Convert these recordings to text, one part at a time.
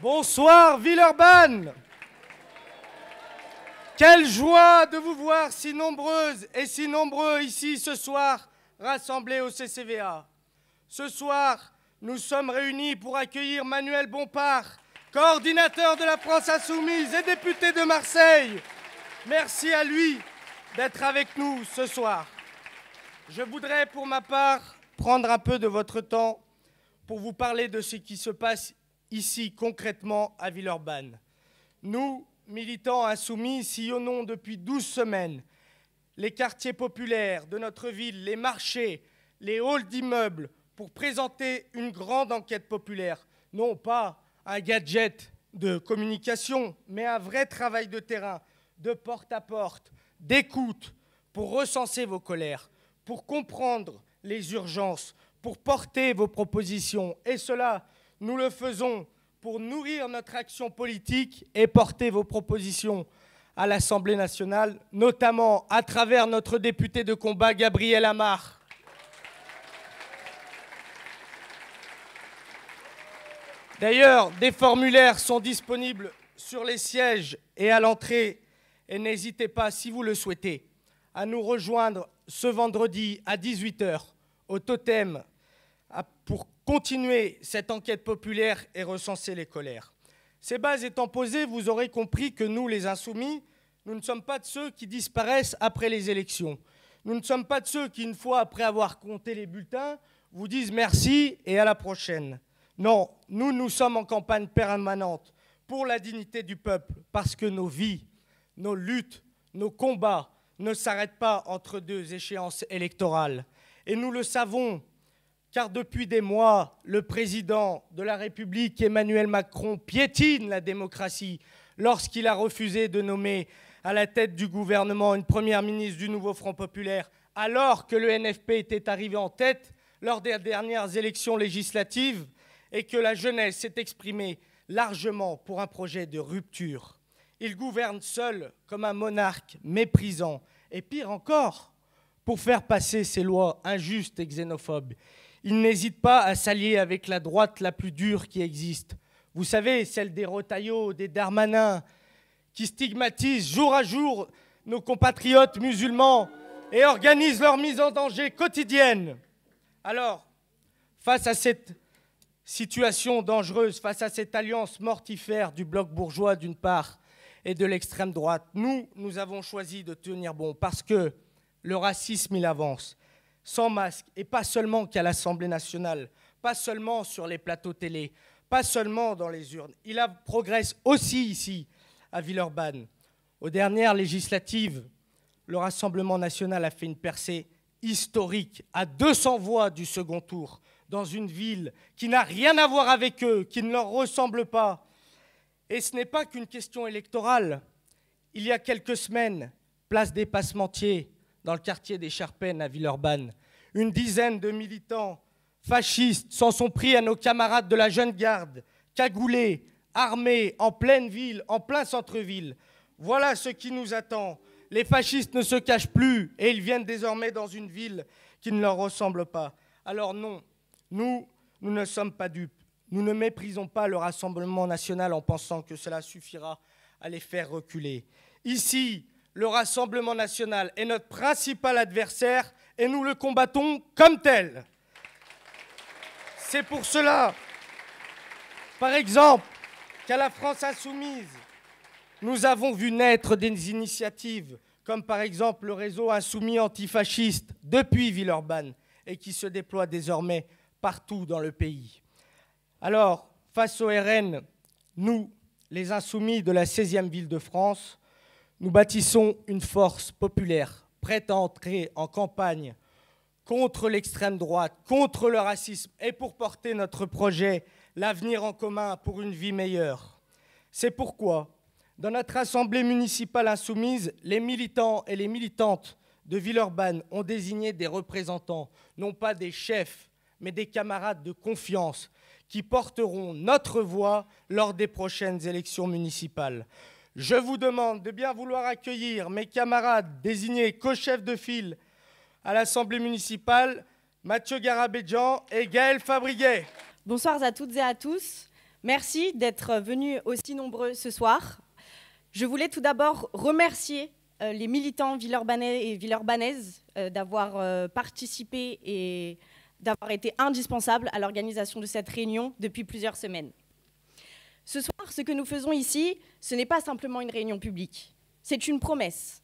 Bonsoir Villeurbanne. Quelle joie de vous voir si nombreuses et si nombreux ici ce soir, rassemblés au CCVA. Ce soir, nous sommes réunis pour accueillir Manuel Bompard, coordinateur de la France Insoumise et député de Marseille. Merci à lui d'être avec nous ce soir. Je voudrais pour ma part prendre un peu de votre temps pour vous parler de ce qui se passe ici concrètement à Villeurbanne. Nous, militants insoumis, sillonnons depuis 12 semaines les quartiers populaires de notre ville, les marchés, les halls d'immeubles pour présenter une grande enquête populaire. Non pas un gadget de communication, mais un vrai travail de terrain, de porte à porte, d'écoute, pour recenser vos colères, pour comprendre les urgences, pour porter vos propositions. Et cela, nous le faisons pour nourrir notre action politique et porter vos propositions à l'Assemblée nationale, notamment à travers notre député de combat, Gabriel Amar. D'ailleurs, des formulaires sont disponibles sur les sièges et à l'entrée. Et n'hésitez pas, si vous le souhaitez, à nous rejoindre ce vendredi à 18 h au Totem pour continuer cette enquête populaire et recenser les colères. Ces bases étant posées, vous aurez compris que nous, les Insoumis, nous ne sommes pas de ceux qui disparaissent après les élections. Nous ne sommes pas de ceux qui, une fois après avoir compté les bulletins, vous disent merci et à la prochaine. Non, nous sommes en campagne permanente pour la dignité du peuple, parce que nos vies, nos luttes, nos combats ne s'arrêtent pas entre deux échéances électorales. Et nous le savons, car depuis des mois, le président de la République, Emmanuel Macron, piétine la démocratie lorsqu'il a refusé de nommer à la tête du gouvernement une première ministre du nouveau Front populaire, alors que le NFP était arrivé en tête lors des dernières élections législatives et que la jeunesse s'est exprimée largement pour un projet de rupture. Il gouverne seul comme un monarque méprisant et pire encore, pour faire passer ses lois injustes et xénophobes. Il n'hésite pas à s'allier avec la droite la plus dure qui existe. Vous savez, celle des Retailleau, des Darmanin, qui stigmatisent jour à jour nos compatriotes musulmans et organisent leur mise en danger quotidienne. Alors, face à cette situation dangereuse, face à cette alliance mortifère du bloc bourgeois d'une part et de l'extrême droite, nous avons choisi de tenir bon parce que le racisme, il avance. Sans masque, et pas seulement qu'à l'Assemblée nationale, pas seulement sur les plateaux télé, pas seulement dans les urnes. Il progresse aussi ici, à Villeurbanne. Aux dernières législatives, le Rassemblement national a fait une percée historique à 200 voix du second tour, dans une ville qui n'a rien à voir avec eux, qui ne leur ressemble pas. Et ce n'est pas qu'une question électorale. Il y a quelques semaines, place des Passementiers, dans le quartier des Charpennes à Villeurbanne, une dizaine de militants fascistes s'en sont pris à nos camarades de la Jeune Garde, cagoulés, armés, en pleine ville, en plein centre-ville. Voilà ce qui nous attend. Les fascistes ne se cachent plus et ils viennent désormais dans une ville qui ne leur ressemble pas. Alors non, nous ne sommes pas dupes. Nous ne méprisons pas le Rassemblement national en pensant que cela suffira à les faire reculer. Ici, le Rassemblement national est notre principal adversaire et nous le combattons comme tel. C'est pour cela, par exemple, qu'à la France insoumise, nous avons vu naître des initiatives comme par exemple le réseau insoumis antifasciste depuis Villeurbanne et qui se déploie désormais partout dans le pays. Alors, face au RN, nous, les insoumis de la 16e ville de France, nous bâtissons une force populaire prête à entrer en campagne contre l'extrême droite, contre le racisme et pour porter notre projet, l'avenir en commun pour une vie meilleure. C'est pourquoi, dans notre assemblée municipale insoumise, les militants et les militantes de Villeurbanne ont désigné des représentants, non pas des chefs, mais des camarades de confiance qui porteront notre voix lors des prochaines élections municipales. Je vous demande de bien vouloir accueillir mes camarades désignés co-chefs de file à l'Assemblée municipale, Mathieu Garabédjan et Gaël Fabriguet. Bonsoir à toutes et à tous. Merci d'être venus aussi nombreux ce soir. Je voulais tout d'abord remercier les militants villeurbanais et villeurbanaises d'avoir participé et d'avoir été indispensables à l'organisation de cette réunion depuis plusieurs semaines. Ce soir, ce que nous faisons ici, ce n'est pas simplement une réunion publique, c'est une promesse.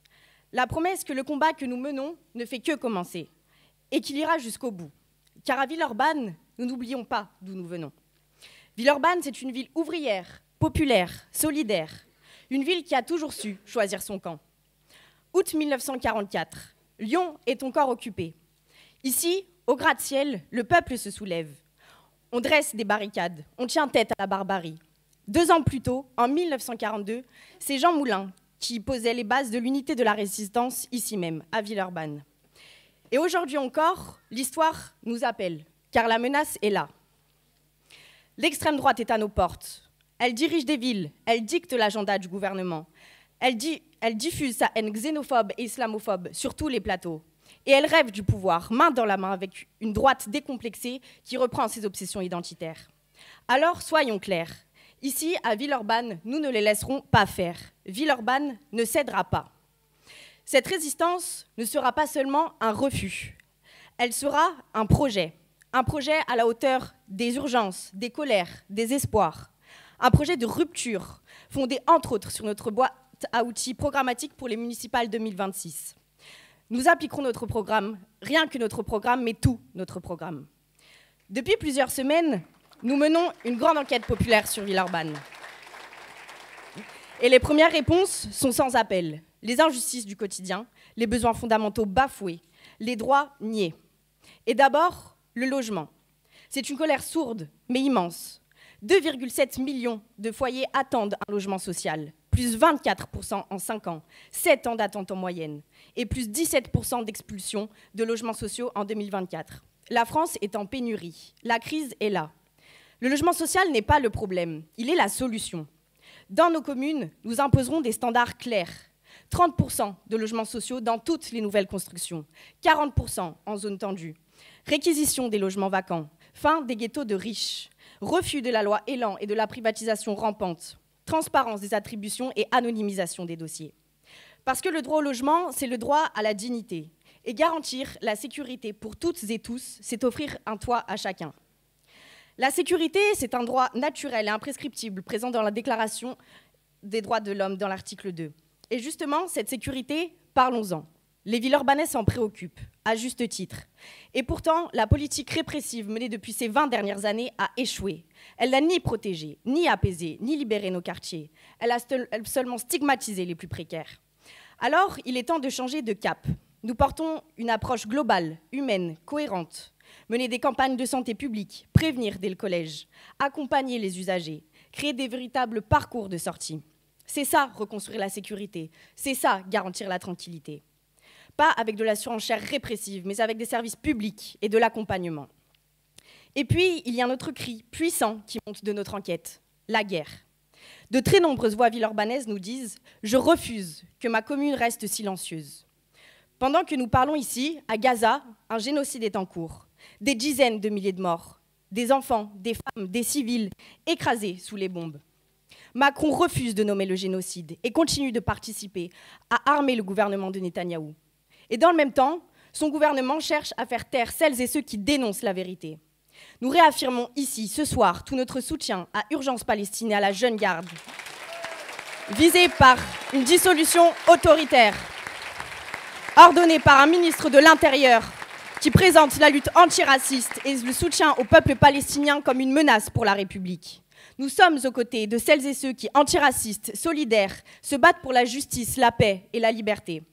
La promesse que le combat que nous menons ne fait que commencer et qu'il ira jusqu'au bout. Car à Villeurbanne, nous n'oublions pas d'où nous venons. Villeurbanne, c'est une ville ouvrière, populaire, solidaire, une ville qui a toujours su choisir son camp. Août 1944, Lyon est encore occupé. Ici, au gratte-ciel, le peuple se soulève. On dresse des barricades, on tient tête à la barbarie. 2 ans plus tôt, en 1942, c'est Jean Moulin qui posait les bases de l'unité de la résistance ici même, à Villeurbanne. Et aujourd'hui encore, l'histoire nous appelle, car la menace est là. L'extrême droite est à nos portes. Elle dirige des villes, elle dicte l'agenda du gouvernement. Elle diffuse sa haine xénophobe et islamophobe sur tous les plateaux. Et elle rêve du pouvoir, main dans la main, avec une droite décomplexée qui reprend ses obsessions identitaires. Alors, soyons clairs. Ici, à Villeurbanne, nous ne les laisserons pas faire. Villeurbanne ne cédera pas. Cette résistance ne sera pas seulement un refus. Elle sera un projet à la hauteur des urgences, des colères, des espoirs. Un projet de rupture, fondé entre autres sur notre boîte à outils programmatique pour les municipales 2026. Nous appliquerons notre programme, rien que notre programme, mais tout notre programme. Depuis plusieurs semaines, nous menons une grande enquête populaire sur Villeurbanne. Et les premières réponses sont sans appel. Les injustices du quotidien, les besoins fondamentaux bafoués, les droits niés. Et d'abord, le logement. C'est une colère sourde, mais immense. 2,7 millions de foyers attendent un logement social, plus 24% en 5 ans, 7 ans d'attente en moyenne, et plus 17% d'expulsion de logements sociaux en 2024. La France est en pénurie. La crise est là. Le logement social n'est pas le problème, il est la solution. Dans nos communes, nous imposerons des standards clairs. 30% de logements sociaux dans toutes les nouvelles constructions, 40% en zone tendue. Réquisition des logements vacants, fin des ghettos de riches, refus de la loi Elan et de la privatisation rampante, transparence des attributions et anonymisation des dossiers. Parce que le droit au logement, c'est le droit à la dignité. Et garantir la sécurité pour toutes et tous, c'est offrir un toit à chacun. La sécurité, c'est un droit naturel et imprescriptible présent dans la Déclaration des droits de l'homme dans l'article 2. Et justement, cette sécurité, parlons-en. Les Villeurbanais s'en préoccupent, à juste titre. Et pourtant, la politique répressive menée depuis ces 20 dernières années a échoué. Elle n'a ni protégé, ni apaisé, ni libéré nos quartiers. Elle a seulement stigmatisé les plus précaires. Alors, il est temps de changer de cap. Nous portons une approche globale, humaine, cohérente. Mener des campagnes de santé publique, prévenir dès le collège, accompagner les usagers, créer des véritables parcours de sortie. C'est ça, reconstruire la sécurité. C'est ça, garantir la tranquillité. Pas avec de la surenchère répressive, mais avec des services publics et de l'accompagnement. Et puis, il y a un autre cri puissant qui monte de notre enquête, la guerre. De très nombreuses voix villeurbanaises nous disent « Je refuse que ma commune reste silencieuse ». Pendant que nous parlons ici, à Gaza, un génocide est en cours. Des dizaines de milliers de morts, des enfants, des femmes, des civils écrasés sous les bombes. Macron refuse de nommer le génocide et continue de participer à armer le gouvernement de Netanyahou. Et dans le même temps, son gouvernement cherche à faire taire celles et ceux qui dénoncent la vérité. Nous réaffirmons ici, ce soir, tout notre soutien à Urgence Palestine et à la Jeune Garde, visée par une dissolution autoritaire, ordonnée par un ministre de l'Intérieur qui présente la lutte antiraciste et le soutien au peuple palestinien comme une menace pour la République. Nous sommes aux côtés de celles et ceux qui, antiracistes, solidaires, se battent pour la justice, la paix et la liberté.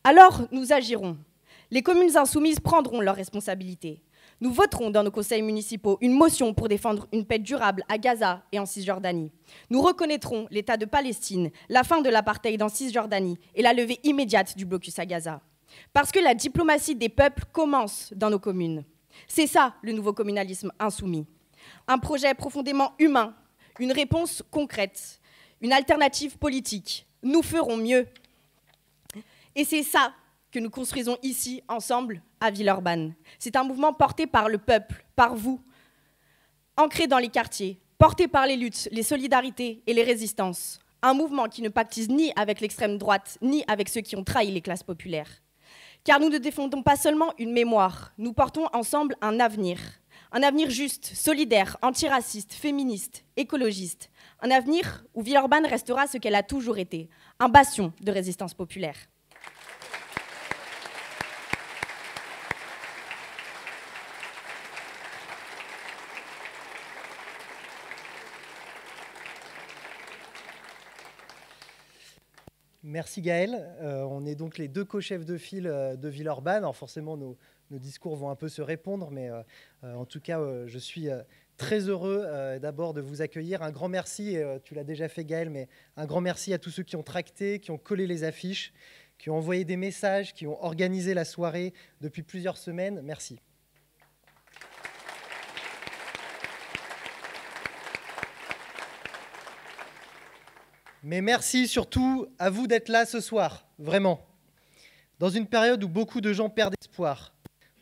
Alors, nous agirons. Les communes insoumises prendront leurs responsabilités. Nous voterons dans nos conseils municipaux une motion pour défendre une paix durable à Gaza et en Cisjordanie. Nous reconnaîtrons l'État de Palestine, la fin de l'apartheid en Cisjordanie et la levée immédiate du blocus à Gaza. Parce que la diplomatie des peuples commence dans nos communes. C'est ça, le nouveau communalisme insoumis. Un projet profondément humain, une réponse concrète, une alternative politique. Nous ferons mieux. Et c'est ça que nous construisons ici, ensemble, à Villeurbanne. C'est un mouvement porté par le peuple, par vous, ancré dans les quartiers, porté par les luttes, les solidarités et les résistances. Un mouvement qui ne pactise ni avec l'extrême droite, ni avec ceux qui ont trahi les classes populaires. Car nous ne défendons pas seulement une mémoire, nous portons ensemble un avenir. Un avenir juste, solidaire, antiraciste, féministe, écologiste. Un avenir où Villeurbanne restera ce qu'elle a toujours été, un bastion de résistance populaire. Merci Gaëlle. On est donc les deux co-chefs de file de Villeurbanne. Alors forcément, nos discours vont un peu se répondre, mais en tout cas, je suis très heureux d'abord de vous accueillir. Un grand merci, tu l'as déjà fait Gaëlle, mais un grand merci à tous ceux qui ont tracté, qui ont collé les affiches, qui ont envoyé des messages, qui ont organisé la soirée depuis plusieurs semaines. Merci. Mais merci surtout à vous d'être là ce soir, vraiment. Dans une période où beaucoup de gens perdent espoir,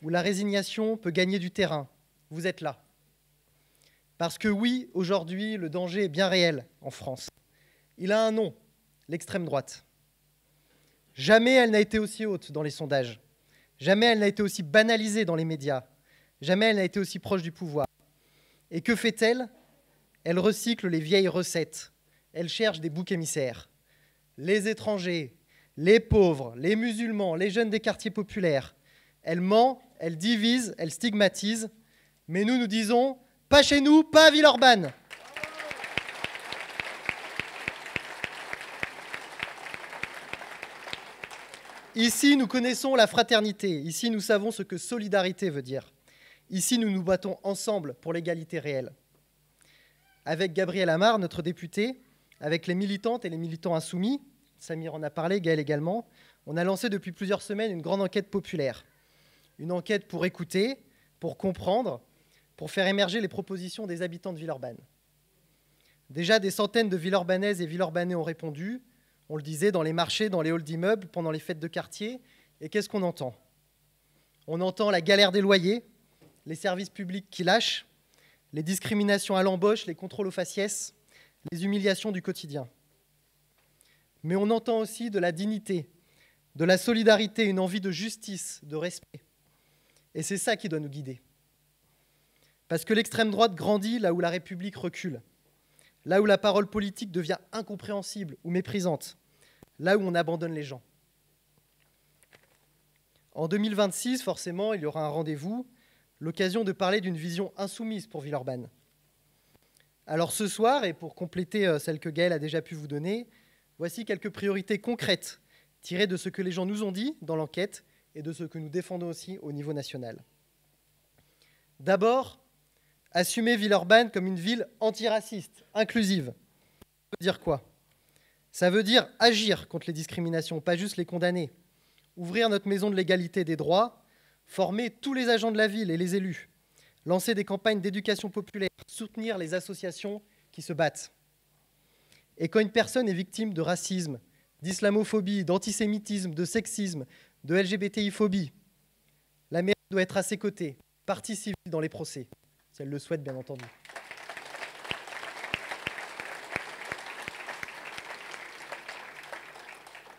où la résignation peut gagner du terrain, vous êtes là. Parce que oui, aujourd'hui, le danger est bien réel en France. Il a un nom, l'extrême droite. Jamais elle n'a été aussi haute dans les sondages. Jamais elle n'a été aussi banalisée dans les médias. Jamais elle n'a été aussi proche du pouvoir. Et que fait-elle? Elle recycle les vieilles recettes. Elle cherche des boucs émissaires. Les étrangers, les pauvres, les musulmans, les jeunes des quartiers populaires. Elle ment, elle divise, elle stigmatise. Mais nous disons, pas chez nous, pas à Villeurbanne. Ici, nous connaissons la fraternité. Ici, nous savons ce que solidarité veut dire. Ici, nous nous battons ensemble pour l'égalité réelle. Avec Gabriel Amar, notre député, avec les militantes et les militants insoumis, Samir en a parlé, Gaëlle également, on a lancé depuis plusieurs semaines une grande enquête populaire. Une enquête pour écouter, pour comprendre, pour faire émerger les propositions des habitants de Villeurbanne. Déjà, des centaines de Villeurbanaises et Villeurbanais ont répondu, on le disait, dans les marchés, dans les halls d'immeubles, pendant les fêtes de quartier. Et qu'est-ce qu'on entend? On entend la galère des loyers, les services publics qui lâchent, les discriminations à l'embauche, les contrôles aux faciès, les humiliations du quotidien. Mais on entend aussi de la dignité, de la solidarité, une envie de justice, de respect. Et c'est ça qui doit nous guider. Parce que l'extrême droite grandit là où la République recule, là où la parole politique devient incompréhensible ou méprisante, là où on abandonne les gens. En 2026, forcément, il y aura un rendez-vous, l'occasion de parler d'une vision insoumise pour Villeurbanne. Alors ce soir, et pour compléter celle que Gaëlle a déjà pu vous donner, voici quelques priorités concrètes tirées de ce que les gens nous ont dit dans l'enquête et de ce que nous défendons aussi au niveau national. D'abord, assumer Villeurbanne comme une ville antiraciste, inclusive. Ça veut dire quoi? Ça veut dire agir contre les discriminations, pas juste les condamner. Ouvrir notre maison de l'égalité des droits, former tous les agents de la ville et les élus, lancer des campagnes d'éducation populaire, soutenir les associations qui se battent. Et quand une personne est victime de racisme, d'islamophobie, d'antisémitisme, de sexisme, de LGBTI-phobie, la mairie doit être à ses côtés, partie civile dans les procès, si elle le souhaite bien entendu.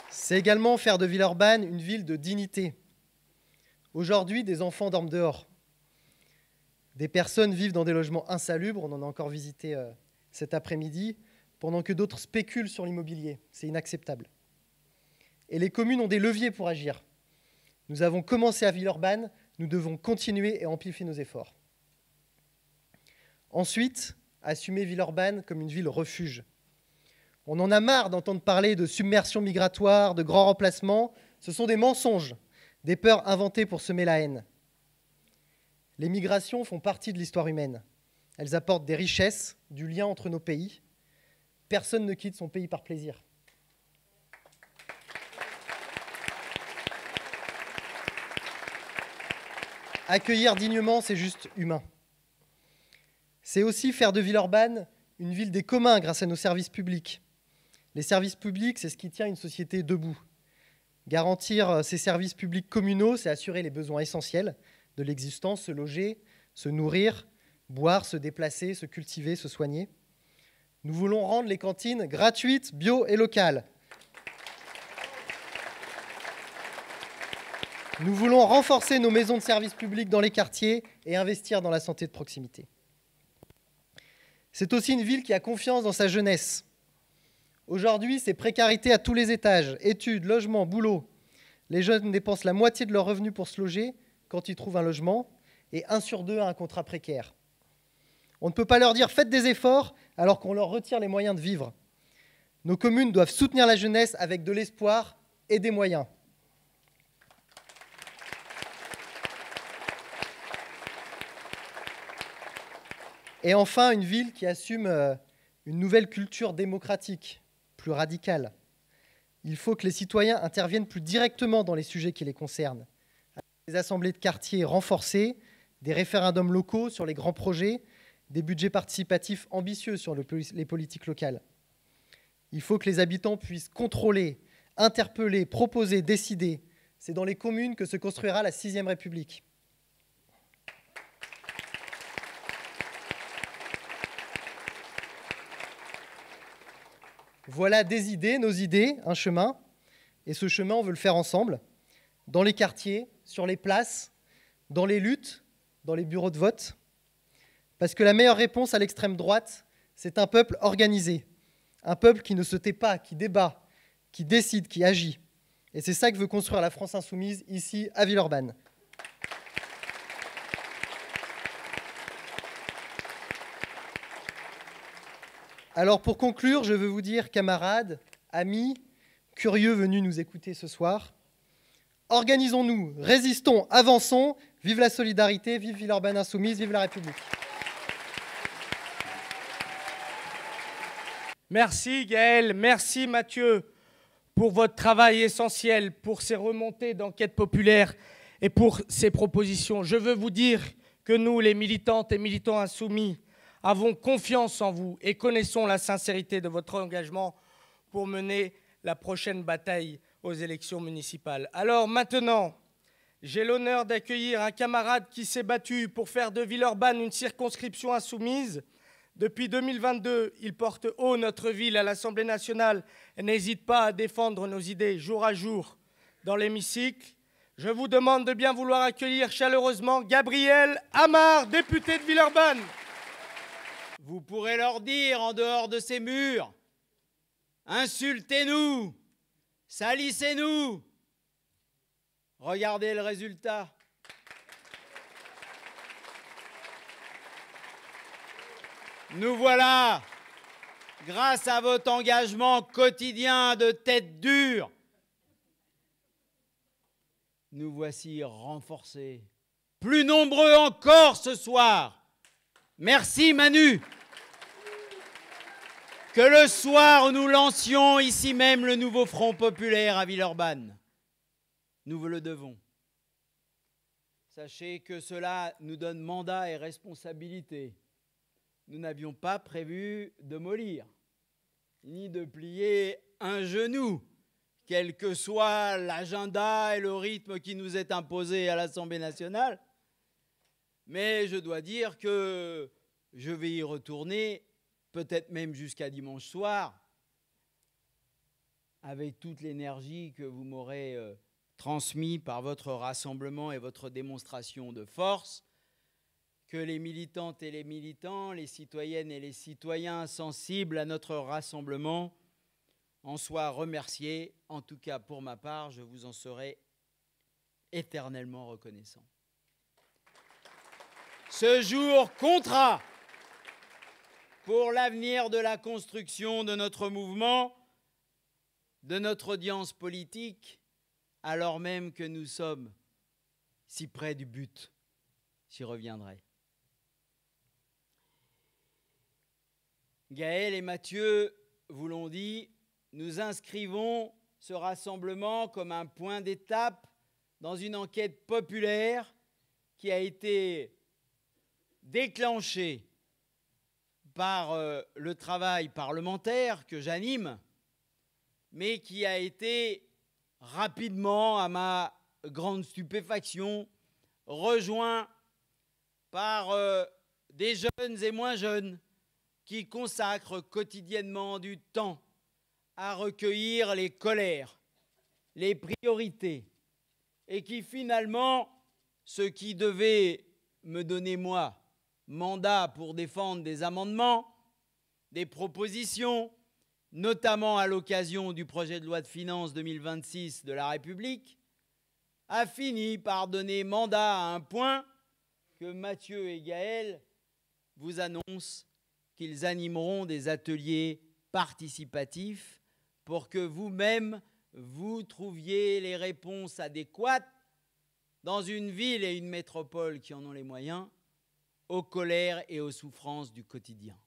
C'est également faire de Villeurbanne une ville de dignité. Aujourd'hui, des enfants dorment dehors. Des personnes vivent dans des logements insalubres, on en a encore visité cet après-midi, pendant que d'autres spéculent sur l'immobilier. C'est inacceptable. Et les communes ont des leviers pour agir. Nous avons commencé à Villeurbanne, nous devons continuer et amplifier nos efforts. Ensuite, assumer Villeurbanne comme une ville refuge. On en a marre d'entendre parler de submersion migratoire, de grands remplacements. Ce sont des mensonges, des peurs inventées pour semer la haine. Les migrations font partie de l'histoire humaine. Elles apportent des richesses, du lien entre nos pays. Personne ne quitte son pays par plaisir. Accueillir dignement, c'est juste humain. C'est aussi faire de Villeurbanne une ville des communs grâce à nos services publics. Les services publics, c'est ce qui tient une société debout. Garantir ces services publics communaux, c'est assurer les besoins essentiels de l'existence, se loger, se nourrir, boire, se déplacer, se cultiver, se soigner. Nous voulons rendre les cantines gratuites, bio et locales. Nous voulons renforcer nos maisons de services publics dans les quartiers et investir dans la santé de proximité. C'est aussi une ville qui a confiance dans sa jeunesse. Aujourd'hui, c'est précarité à tous les étages, études, logements, boulot. Les jeunes dépensent la moitié de leurs revenus pour se loger quand ils trouvent un logement, et 1 sur 2 a un contrat précaire. On ne peut pas leur dire « faites des efforts » alors qu'on leur retire les moyens de vivre. Nos communes doivent soutenir la jeunesse avec de l'espoir et des moyens. Et enfin, une ville qui assume une nouvelle culture démocratique, plus radicale. Il faut que les citoyens interviennent plus directement dans les sujets qui les concernent. Des assemblées de quartier renforcées, des référendums locaux sur les grands projets, des budgets participatifs ambitieux sur les politiques locales. Il faut que les habitants puissent contrôler, interpeller, proposer, décider. C'est dans les communes que se construira la 6e République. Voilà des idées, nos idées, un chemin. Et ce chemin, on veut le faire ensemble, dans les quartiers, sur les places, dans les luttes, dans les bureaux de vote. Parce que la meilleure réponse à l'extrême droite, c'est un peuple organisé. Un peuple qui ne se tait pas, qui débat, qui décide, qui agit. Et c'est ça que veut construire la France insoumise, ici, à Villeurbanne. Alors pour conclure, je veux vous dire, camarades, amis, curieux venus nous écouter ce soir, organisons-nous, résistons, avançons, vive la solidarité, vive Villeurbanne insoumise, vive la République. Merci Gaël, merci Mathieu pour votre travail essentiel, pour ces remontées d'enquête populaire et pour ces propositions. Je veux vous dire que nous, les militantes et militants insoumis, avons confiance en vous et connaissons la sincérité de votre engagement pour mener la prochaine bataille aux élections municipales. Alors maintenant, j'ai l'honneur d'accueillir un camarade qui s'est battu pour faire de Villeurbanne une circonscription insoumise. Depuis 2022, il porte haut notre ville à l'Assemblée nationale et n'hésite pas à défendre nos idées jour à jour dans l'hémicycle. Je vous demande de bien vouloir accueillir chaleureusement Gabriel Amar, député de Villeurbanne. Vous pourrez leur dire en dehors de ces murs, insultez-nous, salissez-nous. Regardez le résultat. Nous voilà, grâce à votre engagement quotidien de tête dure, nous voici renforcés, plus nombreux encore ce soir. Merci Manu. Que le soir nous lancions ici même le nouveau Front populaire à Villeurbanne. Nous vous le devons. Sachez que cela nous donne mandat et responsabilité. Nous n'avions pas prévu de mollir, ni de plier un genou, quel que soit l'agenda et le rythme qui nous est imposé à l'Assemblée nationale. Mais je dois dire que je vais y retourner, peut-être même jusqu'à dimanche soir, avec toute l'énergie que vous m'aurez transmise par votre rassemblement et votre démonstration de force, que les militantes et les militants, les citoyennes et les citoyens sensibles à notre rassemblement en soient remerciés. En tout cas, pour ma part, je vous en serai éternellement reconnaissant. Ce jour comptera pour l'avenir de la construction de notre mouvement, de notre audience politique, alors même que nous sommes si près du but. J'y reviendrai. Gaël et Mathieu vous l'ont dit, nous inscrivons ce rassemblement comme un point d'étape dans une enquête populaire qui a été déclenchée par le travail parlementaire que j'anime, mais qui a été rapidement, à ma grande stupéfaction, rejoint par des jeunes et moins jeunes qui consacrent quotidiennement du temps à recueillir les colères, les priorités, et qui finalement, ce qui devait me donner, moi, mandat pour défendre des amendements, des propositions, notamment à l'occasion du projet de loi de finances 2026 de la République, a fini par donner mandat à un point que Mathieu et Gaël vous annoncent qu'ils animeront des ateliers participatifs pour que vous-même, vous trouviez les réponses adéquates dans une ville et une métropole qui en ont les moyens, aux colères et aux souffrances du quotidien.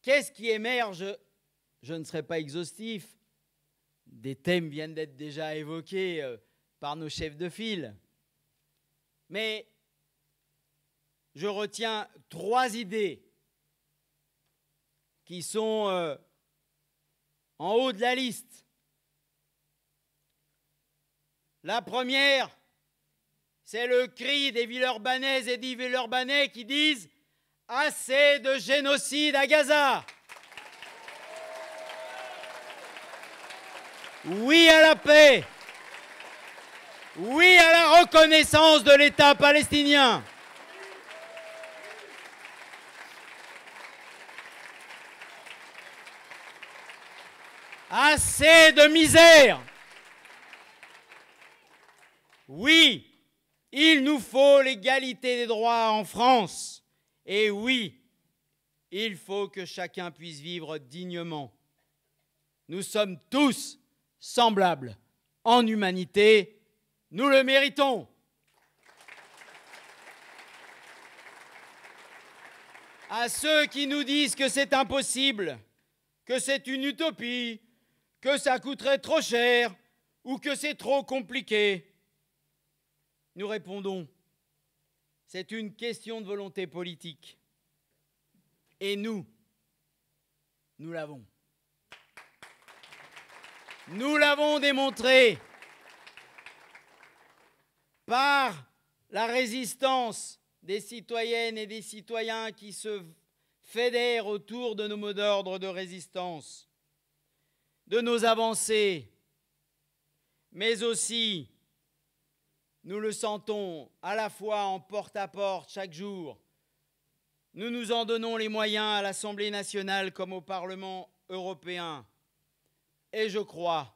Qu'est-ce qui émerge? Je ne serai pas exhaustif. Des thèmes viennent d'être déjà évoqués par nos chefs de file. Mais je retiens 3 idées qui sont en haut de la liste. La première, c'est le cri des Villeurbanaises et des Villeurbanais qui disent « Assez de génocide à Gaza !» Oui à la paix. Oui à la reconnaissance de l'État palestinien. Assez de misère. Oui, il nous faut l'égalité des droits en France. Et oui, il faut que chacun puisse vivre dignement. Nous sommes tous semblables en humanité, nous le méritons. À ceux qui nous disent que c'est impossible, que c'est une utopie, que ça coûterait trop cher ou que c'est trop compliqué, nous répondons, c'est une question de volonté politique. Et nous l'avons. Nous l'avons démontré par la résistance des citoyennes et des citoyens qui se fédèrent autour de nos mots d'ordre de résistance, de nos avancées, mais aussi, nous le sentons à la fois en porte-à-porte chaque jour, nous nous en donnons les moyens à l'Assemblée nationale comme au Parlement européen. Et je crois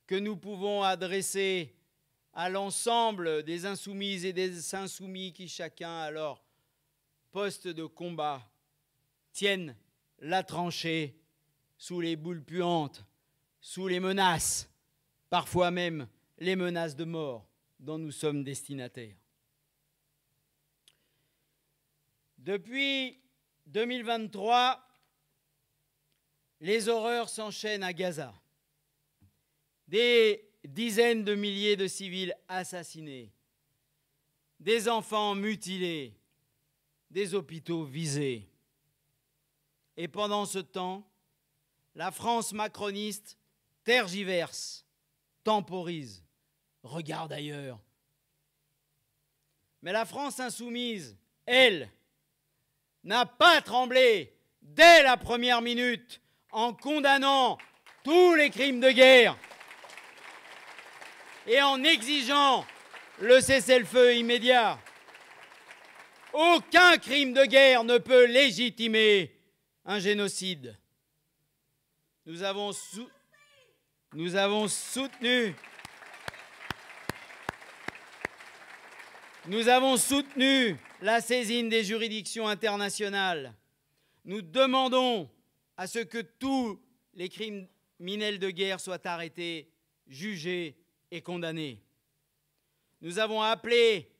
que nous pouvons adresser à l'ensemble des insoumises et des insoumis qui, chacun à leur poste de combat, tiennent la tranchée sous les boules puantes, sous les menaces, parfois même les menaces de mort dont nous sommes destinataires. Depuis 2023, les horreurs s'enchaînent à Gaza. Des dizaines de milliers de civils assassinés, des enfants mutilés, des hôpitaux visés. Et pendant ce temps, la France macroniste tergiverse, temporise, regarde ailleurs. Mais la France insoumise, elle, n'a pas tremblé dès la première minute en condamnant tous les crimes de guerre et en exigeant le cessez-le-feu immédiat. Aucun crime de guerre ne peut légitimer un génocide. Nous avons soutenu la saisine des juridictions internationales. Nous demandons à ce que tous les criminels de guerre soient arrêtés, jugés et condamnés. Nous avons appelé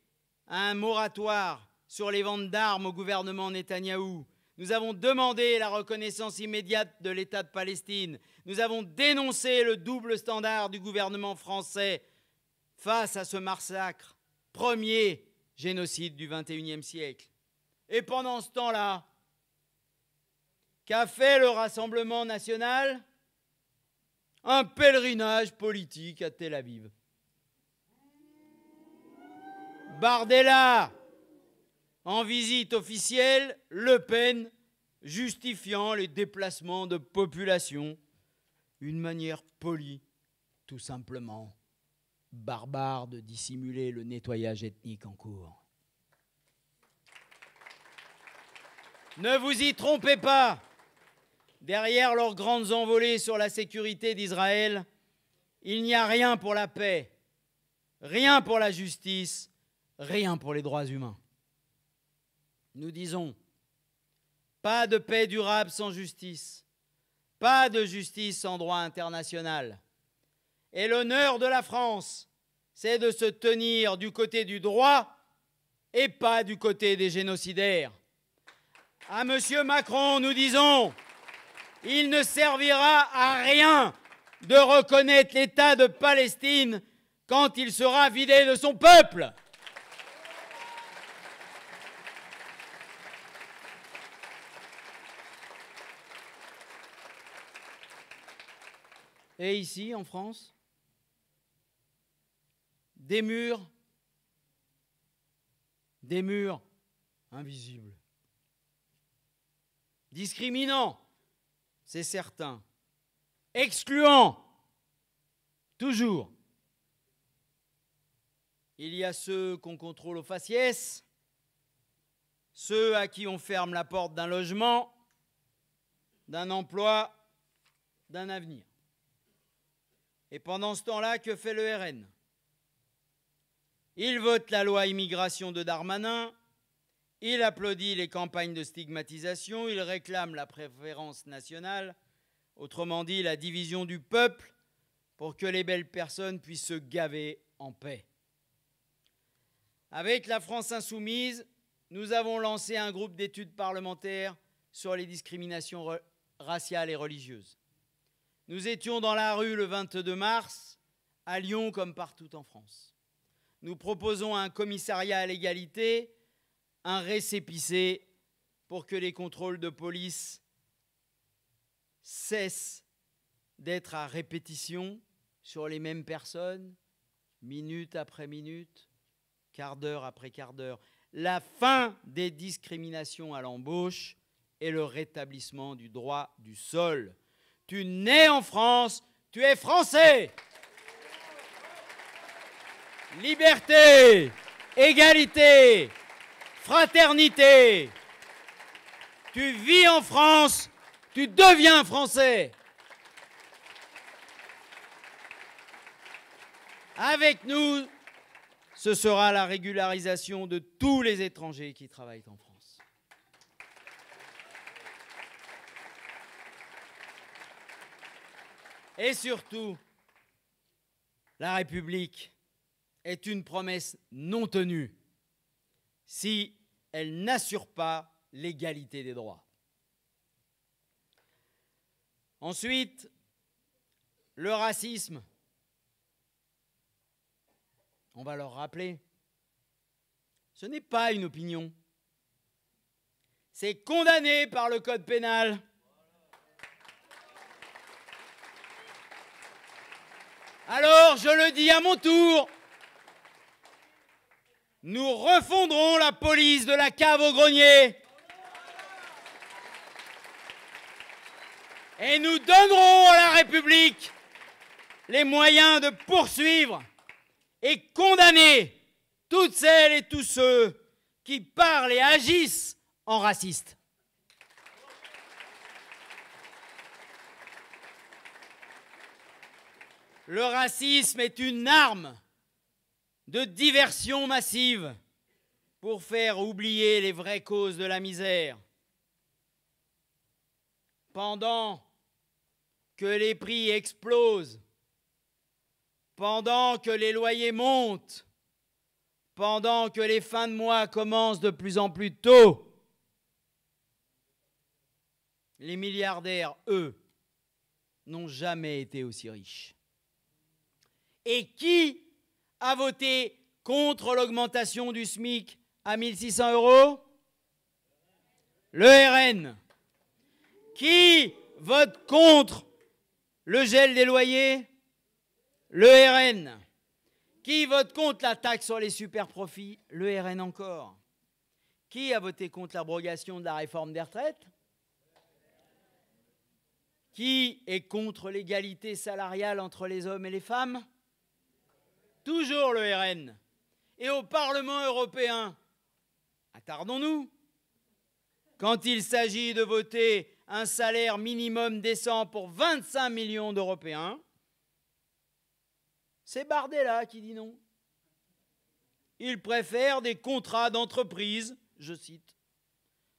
à un moratoire sur les ventes d'armes au gouvernement Netanyahou. Nous avons demandé la reconnaissance immédiate de l'État de Palestine. Nous avons dénoncé le double standard du gouvernement français face à ce massacre, premier génocide du XXIe siècle. Et pendant ce temps-là, qu'a fait le Rassemblement national? un pèlerinage politique à Tel Aviv. Bardella, en visite officielle, Le Pen, justifiant les déplacements de population, une manière polie, tout simplement barbare de dissimuler le nettoyage ethnique en cours. Ne vous y trompez pas, derrière leurs grandes envolées sur la sécurité d'Israël, il n'y a rien pour la paix, rien pour la justice, rien pour les droits humains. Nous disons, pas de paix durable sans justice, pas de justice sans droit international. Et l'honneur de la France, c'est de se tenir du côté du droit et pas du côté des génocidaires. À M. Macron, nous disons, il ne servira à rien de reconnaître l'État de Palestine quand il sera vidé de son peuple. Et ici, en France, des murs invisibles, discriminants, c'est certain, excluants, toujours. Il y a ceux qu'on contrôle au faciès, ceux à qui on ferme la porte d'un logement, d'un emploi, d'un avenir. Et pendant ce temps-là, que fait le RN? Il vote la loi immigration de Darmanin, il applaudit les campagnes de stigmatisation, il réclame la préférence nationale, autrement dit la division du peuple, pour que les belles personnes puissent se gaver en paix. Avec la France insoumise, nous avons lancé un groupe d'études parlementaires sur les discriminations raciales et religieuses. Nous étions dans la rue le 22 mars, à Lyon comme partout en France. Nous proposons un commissariat à l'égalité, un récépissé pour que les contrôles de police cessent d'être à répétition sur les mêmes personnes, minute après minute, quart d'heure après quart d'heure. La fin des discriminations à l'embauche et le rétablissement du droit du sol. Tu nais en France, tu es français. Liberté, égalité, fraternité. Tu vis en France, tu deviens français. Avec nous, ce sera la régularisation de tous les étrangers qui travaillent en France. Et surtout, la République est une promesse non tenue si elle n'assure pas l'égalité des droits. Ensuite, le racisme. On va leur rappeler, ce n'est pas une opinion. C'est condamné par le Code pénal. Alors, je le dis à mon tour, nous refondrons la police de la cave au grenier et nous donnerons à la République les moyens de poursuivre et condamner toutes celles et tous ceux qui parlent et agissent en racistes. Le racisme est une arme de diversion massive pour faire oublier les vraies causes de la misère. Pendant que les prix explosent, pendant que les loyers montent, pendant que les fins de mois commencent de plus en plus tôt, les milliardaires, eux, n'ont jamais été aussi riches. Et qui a voté contre l'augmentation du SMIC à 1 600 €? Le RN. Qui vote contre Le gel des loyers? Le RN. Qui vote contre la taxe sur les superprofits? Le RN encore. Qui a voté contre l'abrogation de la réforme des retraites? Qui est contre l'égalité salariale entre les hommes et les femmes? Toujours le RN. Et au Parlement européen, attardons-nous. Quand il s'agit de voter un salaire minimum décent pour 25 millions d'Européens, c'est Bardella qui dit non. Il préfère des contrats d'entreprise, je cite,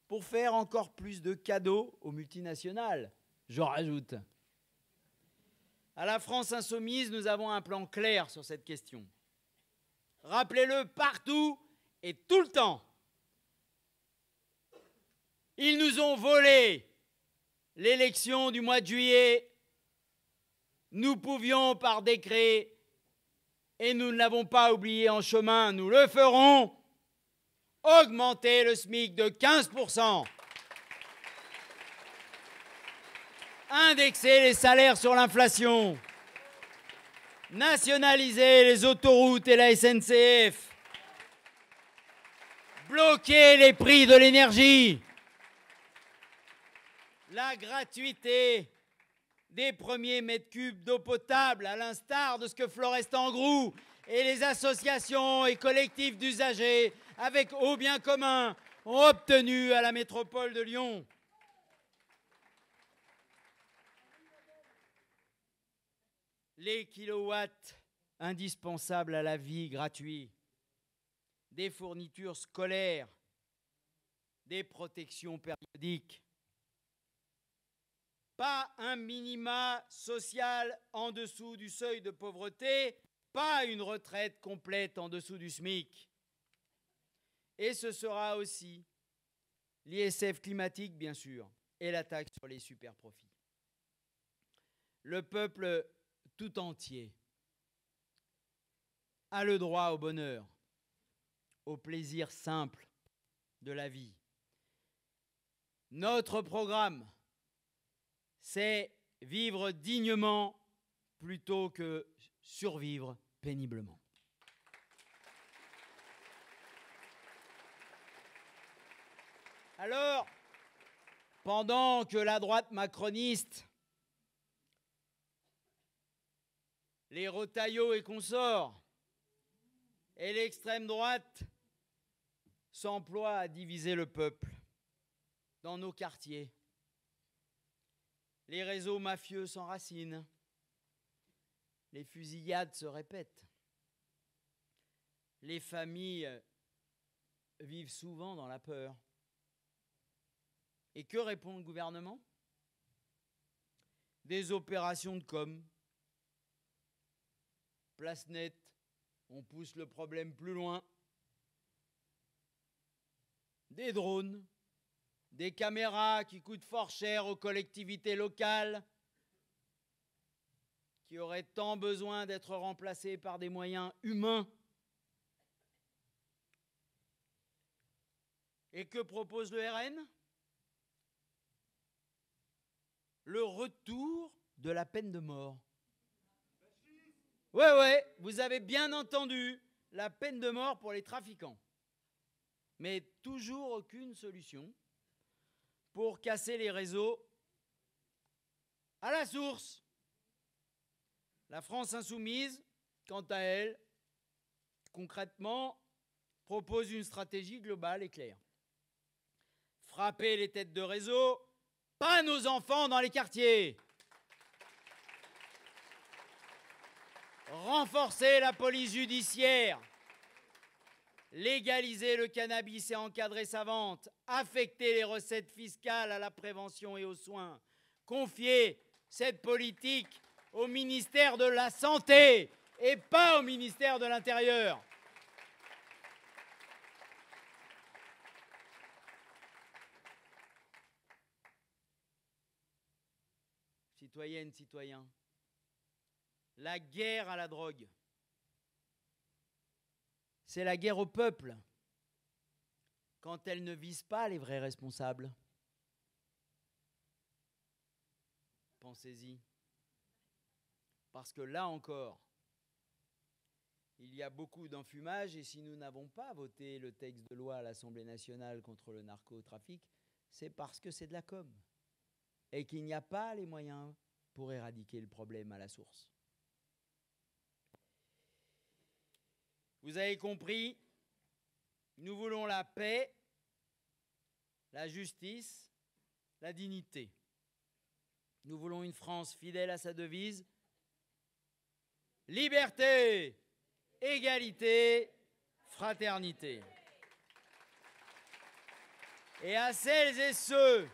pour faire encore plus de cadeaux aux multinationales, je rajoute. À la France insoumise, nous avons un plan clair sur cette question. Rappelez-le partout et tout le temps. Ils nous ont volé l'élection du mois de juillet. Nous pouvions par décret, et nous ne l'avons pas oublié en chemin, nous le ferons, augmenter le SMIC de 15%. Indexer les salaires sur l'inflation. Nationaliser les autoroutes et la SNCF. Bloquer les prix de l'énergie. La gratuité des premiers mètres cubes d'eau potable, à l'instar de ce que Florestan-Groult et les associations et collectifs d'usagers avec Eau Bien Commun ont obtenu à la métropole de Lyon. Les kilowatts indispensables à la vie gratuits, des fournitures scolaires, des protections périodiques. Pas un minima social en dessous du seuil de pauvreté, pas une retraite complète en dessous du SMIC. Et ce sera aussi l'ISF climatique, bien sûr, et la taxe sur les superprofits. Le peuple tout entier a le droit au bonheur, au plaisir simple de la vie. Notre programme, c'est vivre dignement plutôt que survivre péniblement. Alors, pendant que la droite macroniste, les Retailleau et consorts, et l'extrême droite s'emploient à diviser le peuple dans nos quartiers, les réseaux mafieux s'enracinent, les fusillades se répètent, les familles vivent souvent dans la peur. Et que répond le gouvernement? Des opérations de com'. Place nette, on pousse le problème plus loin. Des drones, des caméras qui coûtent fort cher aux collectivités locales, qui auraient tant besoin d'être remplacées par des moyens humains. Et que propose le RN? Le retour de la peine de mort. Ouais, vous avez bien entendu, la peine de mort pour les trafiquants. Mais toujours aucune solution pour casser les réseaux à la source. La France insoumise, quant à elle, concrètement, propose une stratégie globale et claire. Frapper les têtes de réseau, pas nos enfants dans les quartiers. Renforcer la police judiciaire, légaliser le cannabis et encadrer sa vente, affecter les recettes fiscales à la prévention et aux soins, confier cette politique au ministère de la Santé et pas au ministère de l'Intérieur. Citoyennes, citoyens, la guerre à la drogue, c'est la guerre au peuple quand elle ne vise pas les vrais responsables. Pensez-y. Parce que là encore, il y a beaucoup d'enfumage et si nous n'avons pas voté le texte de loi à l'Assemblée nationale contre le narcotrafic, c'est parce que c'est de la com et qu'il n'y a pas les moyens pour éradiquer le problème à la source. Vous avez compris, nous voulons la paix, la justice, la dignité. Nous voulons une France fidèle à sa devise. Liberté, égalité, fraternité. Et à celles et ceux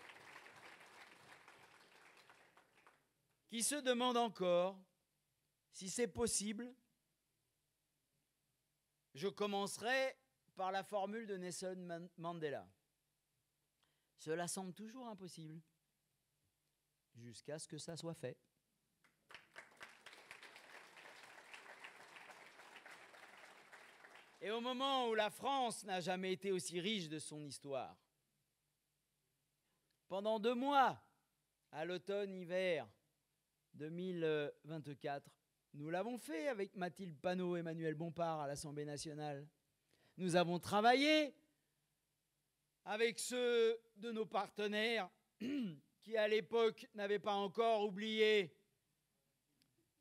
qui se demandent encore si c'est possible, je commencerai par la formule de Nelson Mandela. Cela semble toujours impossible, jusqu'à ce que ça soit fait. Et au moment où la France n'a jamais été aussi riche de son histoire, pendant 2 mois, à l'automne-hiver 2024, nous l'avons fait avec Mathilde Panot et Emmanuel Bompard à l'Assemblée nationale. Nous avons travaillé avec ceux de nos partenaires qui, à l'époque, n'avaient pas encore oublié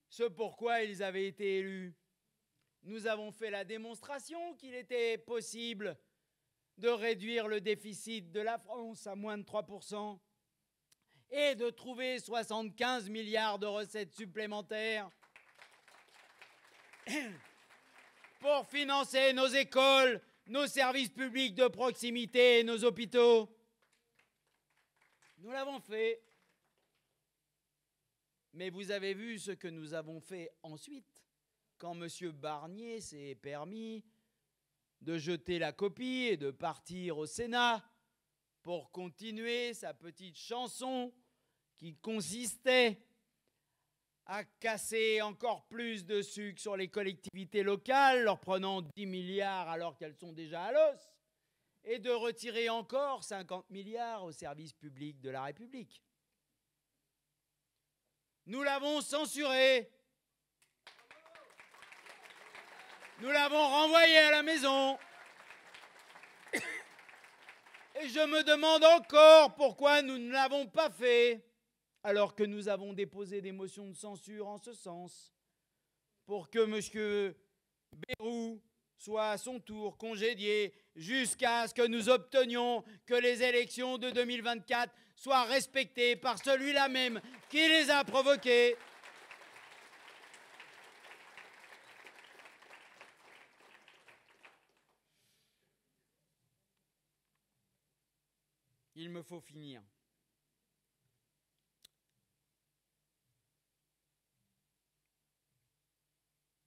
ce pourquoi ils avaient été élus. Nous avons fait la démonstration qu'il était possible de réduire le déficit de la France à moins de 3% et de trouver 75 milliards de recettes supplémentaires pour financer nos écoles, nos services publics de proximité et nos hôpitaux. Nous l'avons fait. Mais vous avez vu ce que nous avons fait ensuite, quand M. Barnier s'est permis de jeter la copie et de partir au Sénat pour continuer sa petite chanson qui consistait à casser encore plus de sucre sur les collectivités locales, leur prenant 10 milliards alors qu'elles sont déjà à l'os, et de retirer encore 50 milliards au service public de la République. Nous l'avons censuré. Nous l'avons renvoyé à la maison. Et je me demande encore pourquoi nous ne l'avons pas fait, alors que nous avons déposé des motions de censure en ce sens, pour que M. Bayrou soit à son tour congédié jusqu'à ce que nous obtenions que les élections de 2024 soient respectées par celui-là même qui les a provoquées. Il me faut finir.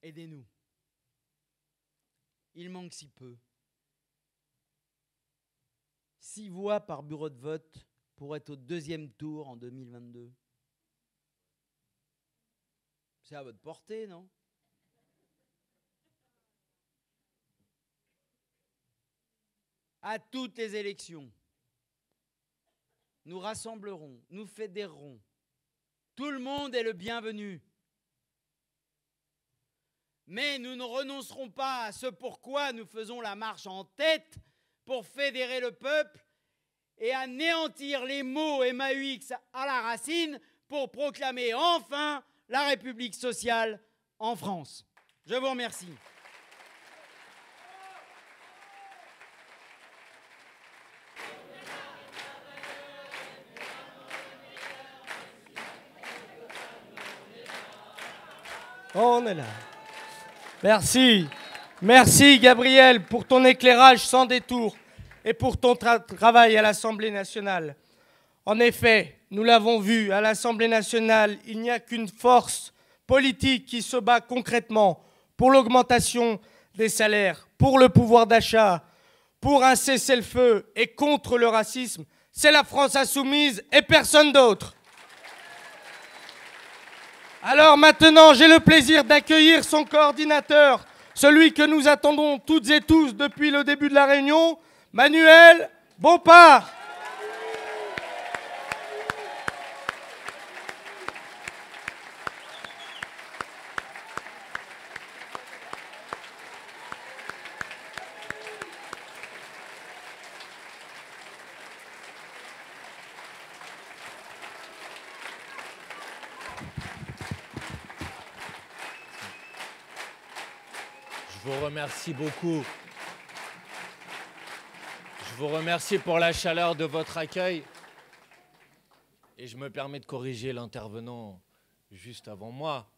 Aidez-nous. Il manque si peu. 6 voix par bureau de vote pour être au 2e tour en 2022. C'est à votre portée, non? À toutes les élections, nous rassemblerons, nous fédérerons. Tout le monde est le bienvenu. Mais nous ne renoncerons pas à ce pourquoi nous faisons la marche en tête pour fédérer le peuple et anéantir les mots MAUX à la racine pour proclamer enfin la République sociale en France. Je vous remercie. On est là. Merci. Merci Gabriel pour ton éclairage sans détour et pour ton travail à l'Assemblée nationale. En effet, nous l'avons vu, à l'Assemblée nationale, il n'y a qu'une force politique qui se bat concrètement pour l'augmentation des salaires, pour le pouvoir d'achat, pour un cessez-le-feu et contre le racisme. C'est la France insoumise et personne d'autre. Alors maintenant, j'ai le plaisir d'accueillir son coordinateur, celui que nous attendons toutes et tous depuis le début de la réunion, Emmanuel Bompard. Je vous remercie beaucoup. Je vous remercie pour la chaleur de votre accueil. Et je me permets de corriger l'intervenant juste avant moi.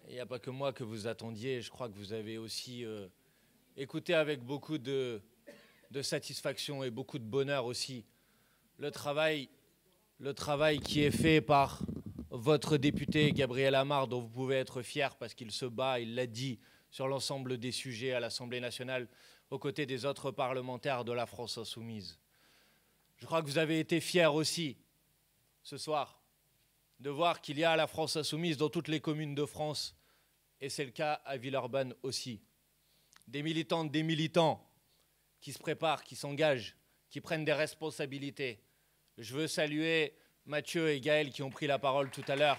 Il n'y a pas que moi que vous attendiez. Je crois que vous avez aussi écouté avec beaucoup de satisfaction et beaucoup de bonheur aussi le travail qui est fait par votre député Gabriel Amar, dont vous pouvez être fier parce qu'il se bat, il l'a dit, sur l'ensemble des sujets à l'Assemblée nationale, aux côtés des autres parlementaires de la France insoumise. Je crois que vous avez été fiers aussi, ce soir, de voir qu'il y a la France insoumise dans toutes les communes de France, et c'est le cas à Villeurbanne aussi. Des militantes, des militants qui se préparent, qui s'engagent, qui prennent des responsabilités. Je veux saluer Mathieu et Gaël qui ont pris la parole tout à l'heure.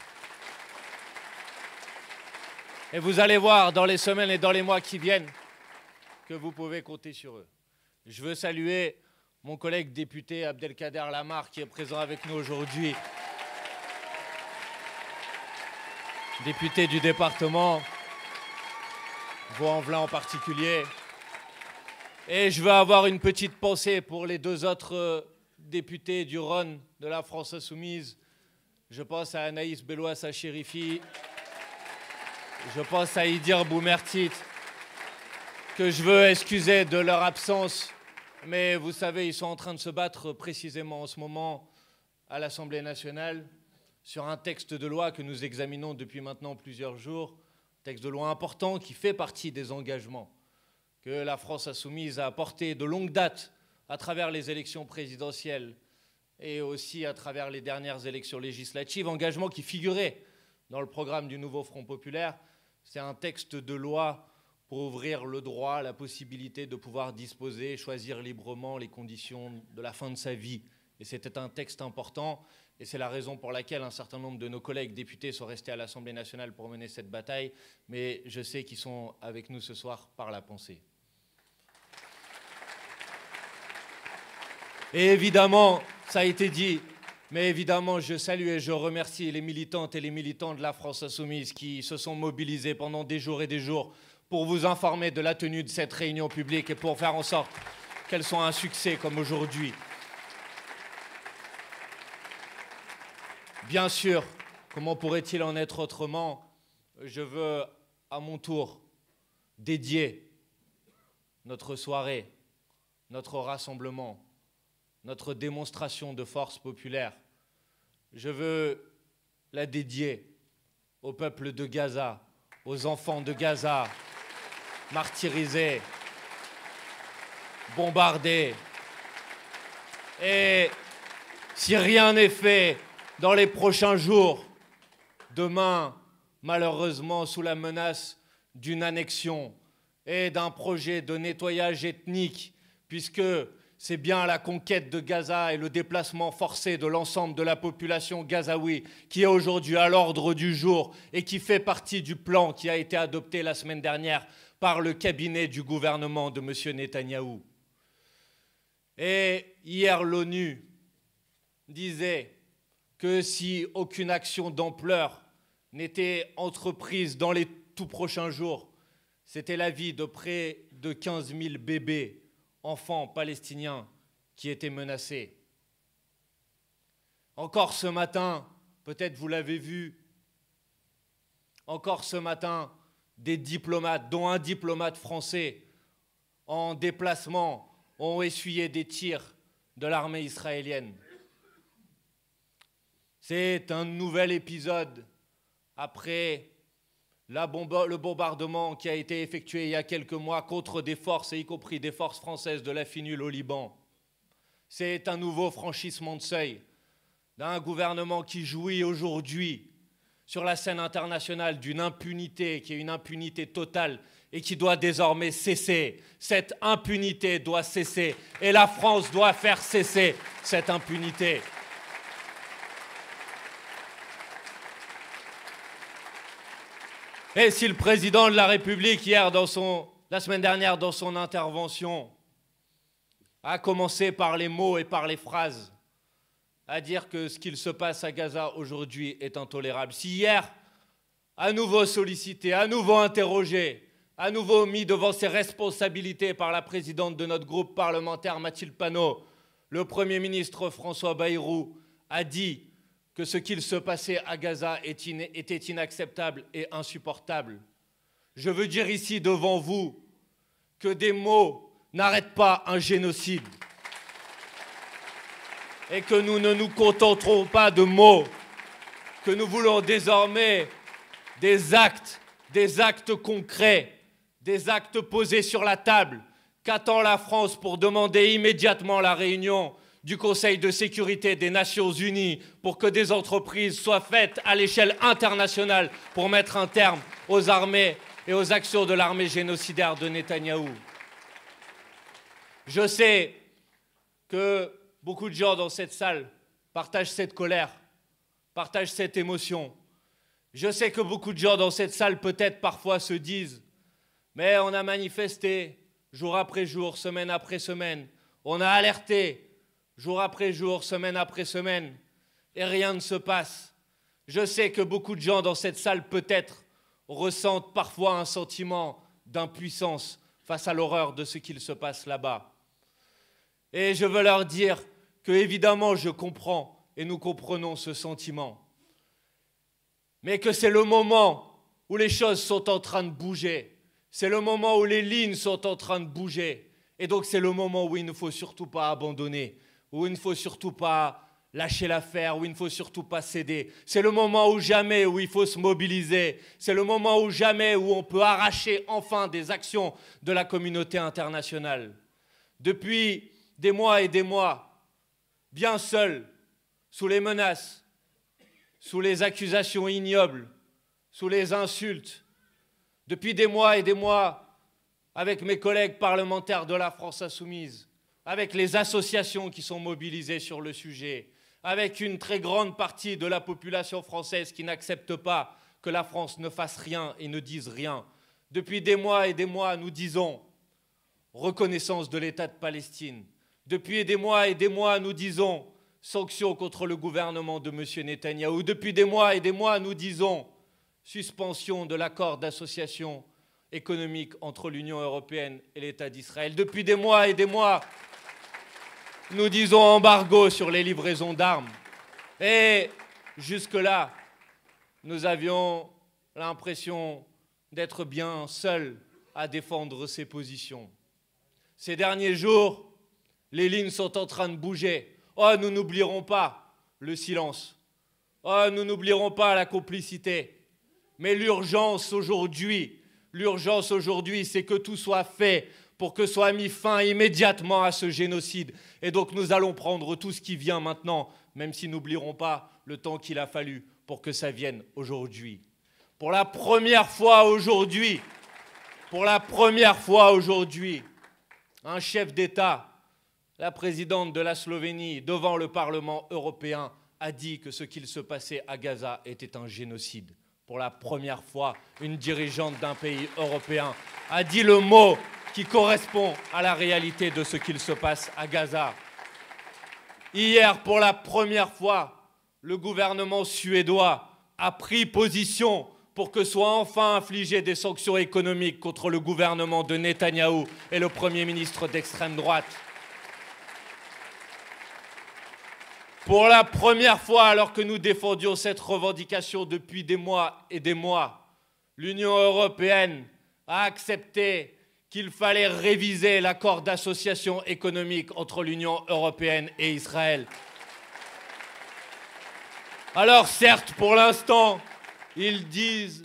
Et vous allez voir dans les semaines et dans les mois qui viennent que vous pouvez compter sur eux. Je veux saluer mon collègue député Abdelkader Lamar qui est présent avec nous aujourd'hui. Député du département, Vaux-en-Velin en particulier. Et je veux avoir une petite pensée pour les deux autres députés du Rhône de la France insoumise. Je pense à Anaïs Bellois Chérifi. Je pense à Idir Boumertit, que je veux excuser de leur absence. Mais vous savez, ils sont en train de se battre précisément en ce moment à l'Assemblée nationale sur un texte de loi que nous examinons depuis maintenant plusieurs jours. Texte de loi important qui fait partie des engagements que la France insoumise a portés de longue date à travers les élections présidentielles et aussi à travers les dernières élections législatives, engagement qui figurait dans le programme du nouveau Front populaire. C'est un texte de loi pour ouvrir le droit, la possibilité de pouvoir disposer, choisir librement les conditions de la fin de sa vie. Et c'était un texte important, et c'est la raison pour laquelle un certain nombre de nos collègues députés sont restés à l'Assemblée nationale pour mener cette bataille, mais je sais qu'ils sont avec nous ce soir par la pensée. Et évidemment, ça a été dit, mais évidemment, je salue et je remercie les militantes et les militants de la France insoumise qui se sont mobilisés pendant des jours et des jours pour vous informer de la tenue de cette réunion publique et pour faire en sorte qu'elle soit un succès comme aujourd'hui. Bien sûr, comment pourrait-il en être autrement? Je veux à mon tour dédier notre soirée, notre rassemblement, notre démonstration de force populaire. Je veux la dédier au peuple de Gaza, aux enfants de Gaza, martyrisés, bombardés. Et si rien n'est fait dans les prochains jours, demain, malheureusement, sous la menace d'une annexion et d'un projet de nettoyage ethnique, puisque c'est bien la conquête de Gaza et le déplacement forcé de l'ensemble de la population gazaoui qui est aujourd'hui à l'ordre du jour et qui fait partie du plan qui a été adopté la semaine dernière par le cabinet du gouvernement de M. Netanyahou. Et hier, l'ONU disait que si aucune action d'ampleur n'était entreprise dans les tout prochains jours, c'était la vie de près de 15 000 bébés, enfants palestiniens qui étaient menacés. Encore ce matin, peut-être vous l'avez vu, encore ce matin, des diplomates, dont un diplomate français, en déplacement, ont essuyé des tirs de l'armée israélienne. C'est un nouvel épisode après le bombardement qui a été effectué il y a quelques mois contre des forces, y compris des forces françaises de la FINUL au Liban. C'est un nouveau franchissement de seuil d'un gouvernement qui jouit aujourd'hui sur la scène internationale d'une impunité qui est une impunité totale et qui doit désormais cesser. Cette impunité doit cesser et la France doit faire cesser cette impunité. Et si le président de la République, la semaine dernière, dans son intervention, a commencé par les mots et par les phrases, à dire que ce qu'il se passe à Gaza aujourd'hui est intolérable. Si hier, à nouveau sollicité, à nouveau interrogé à nouveau mis devant ses responsabilités par la présidente de notre groupe parlementaire, Mathilde Panot, le Premier ministre François Bayrou a dit que ce qu'il se passait à Gaza était inacceptable et insupportable. Je veux dire ici devant vous que des mots n'arrêtent pas un génocide et que nous ne nous contenterons pas de mots, que nous voulons désormais des actes concrets, des actes posés sur la table. Qu'attend la France pour demander immédiatement la réunion du Conseil de sécurité des Nations Unies pour que des entreprises soient faites à l'échelle internationale pour mettre un terme aux armées et aux actions de l'armée génocidaire de Netanyahou. Je sais que beaucoup de gens dans cette salle partagent cette colère, partagent cette émotion. Je sais que beaucoup de gens dans cette salle peut-être parfois se disent « mais on a manifesté jour après jour, semaine après semaine, on a alerté jour après jour, semaine après semaine, et rien ne se passe. » Je sais que beaucoup de gens dans cette salle peut-être ressentent parfois un sentiment d'impuissance face à l'horreur de ce qu'il se passe là-bas. Et je veux leur dire que, évidemment, je comprends et nous comprenons ce sentiment. Mais que c'est le moment où les choses sont en train de bouger. C'est le moment où les lignes sont en train de bouger. Et donc c'est le moment où il ne faut surtout pas abandonner, où il ne faut surtout pas lâcher l'affaire, où il ne faut surtout pas céder. C'est le moment où jamais où il faut se mobiliser. C'est le moment où jamais où on peut arracher enfin des actions de la communauté internationale. Depuis des mois et des mois, bien seul, sous les menaces, sous les accusations ignobles, sous les insultes, depuis des mois et des mois, avec mes collègues parlementaires de la France Insoumise, avec les associations qui sont mobilisées sur le sujet, avec une très grande partie de la population française qui n'accepte pas que la France ne fasse rien et ne dise rien. Depuis des mois et des mois, nous disons reconnaissance de l'État de Palestine. Depuis des mois et des mois, nous disons sanctions contre le gouvernement de M. Netanyahou. Depuis des mois et des mois, nous disons suspension de l'accord d'association économique entre l'Union européenne et l'État d'Israël. Depuis des mois et des mois, nous disons embargo sur les livraisons d'armes. Et jusque-là, nous avions l'impression d'être bien seuls à défendre ces positions. Ces derniers jours, les lignes sont en train de bouger. Oh, nous n'oublierons pas le silence. Oh, nous n'oublierons pas la complicité. Mais l'urgence aujourd'hui, c'est que tout soit fait pour que soit mis fin immédiatement à ce génocide. Et donc nous allons prendre tout ce qui vient maintenant, même si nous n'oublierons pas le temps qu'il a fallu pour que ça vienne aujourd'hui. Pour la première fois aujourd'hui, un chef d'État, la présidente de la Slovénie, devant le Parlement européen, a dit que ce qu'il se passait à Gaza était un génocide. Pour la première fois, une dirigeante d'un pays européen a dit le mot qui correspond à la réalité de ce qu'il se passe à Gaza. Hier, pour la première fois, le gouvernement suédois a pris position pour que soient enfin infligées des sanctions économiques contre le gouvernement de Netanyahou et le Premier ministre d'extrême droite. Pour la première fois, alors que nous défendions cette revendication depuis des mois et des mois, l'Union européenne a accepté qu'il fallait réviser l'accord d'association économique entre l'Union européenne et Israël. Alors certes, pour l'instant, ils disent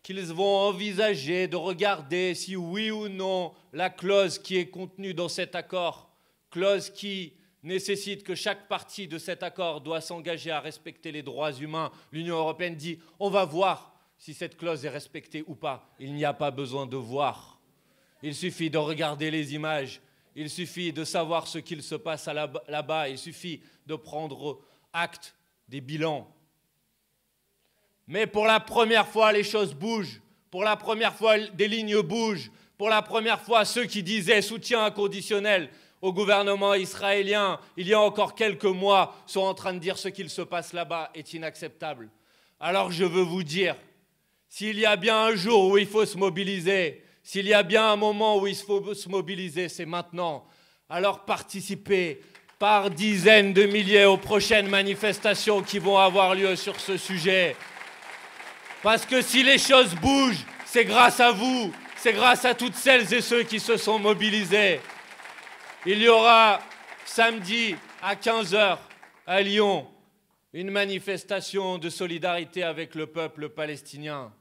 qu'ils vont envisager de regarder si oui ou non la clause qui est contenue dans cet accord, clause qui nécessite que chaque partie de cet accord doit s'engager à respecter les droits humains. L'Union européenne dit « on va voir si cette clause est respectée ou pas ». Il n'y a pas besoin de voir. Il suffit de regarder les images. Il suffit de savoir ce qu'il se passe là-bas. Il suffit de prendre acte des bilans. Mais pour la première fois, les choses bougent. Pour la première fois, des lignes bougent. Pour la première fois, ceux qui disaient soutien inconditionnel au gouvernement israélien, il y a encore quelques mois, sont en train de dire ce qu'il se passe là-bas est inacceptable. Alors je veux vous dire, s'il y a bien un jour où il faut se mobiliser, s'il y a bien un moment où il faut se mobiliser, c'est maintenant. Alors participez par dizaines de milliers aux prochaines manifestations qui vont avoir lieu sur ce sujet. Parce que si les choses bougent, c'est grâce à vous, c'est grâce à toutes celles et ceux qui se sont mobilisés. Il y aura samedi à 15h à Lyon une manifestation de solidarité avec le peuple palestinien.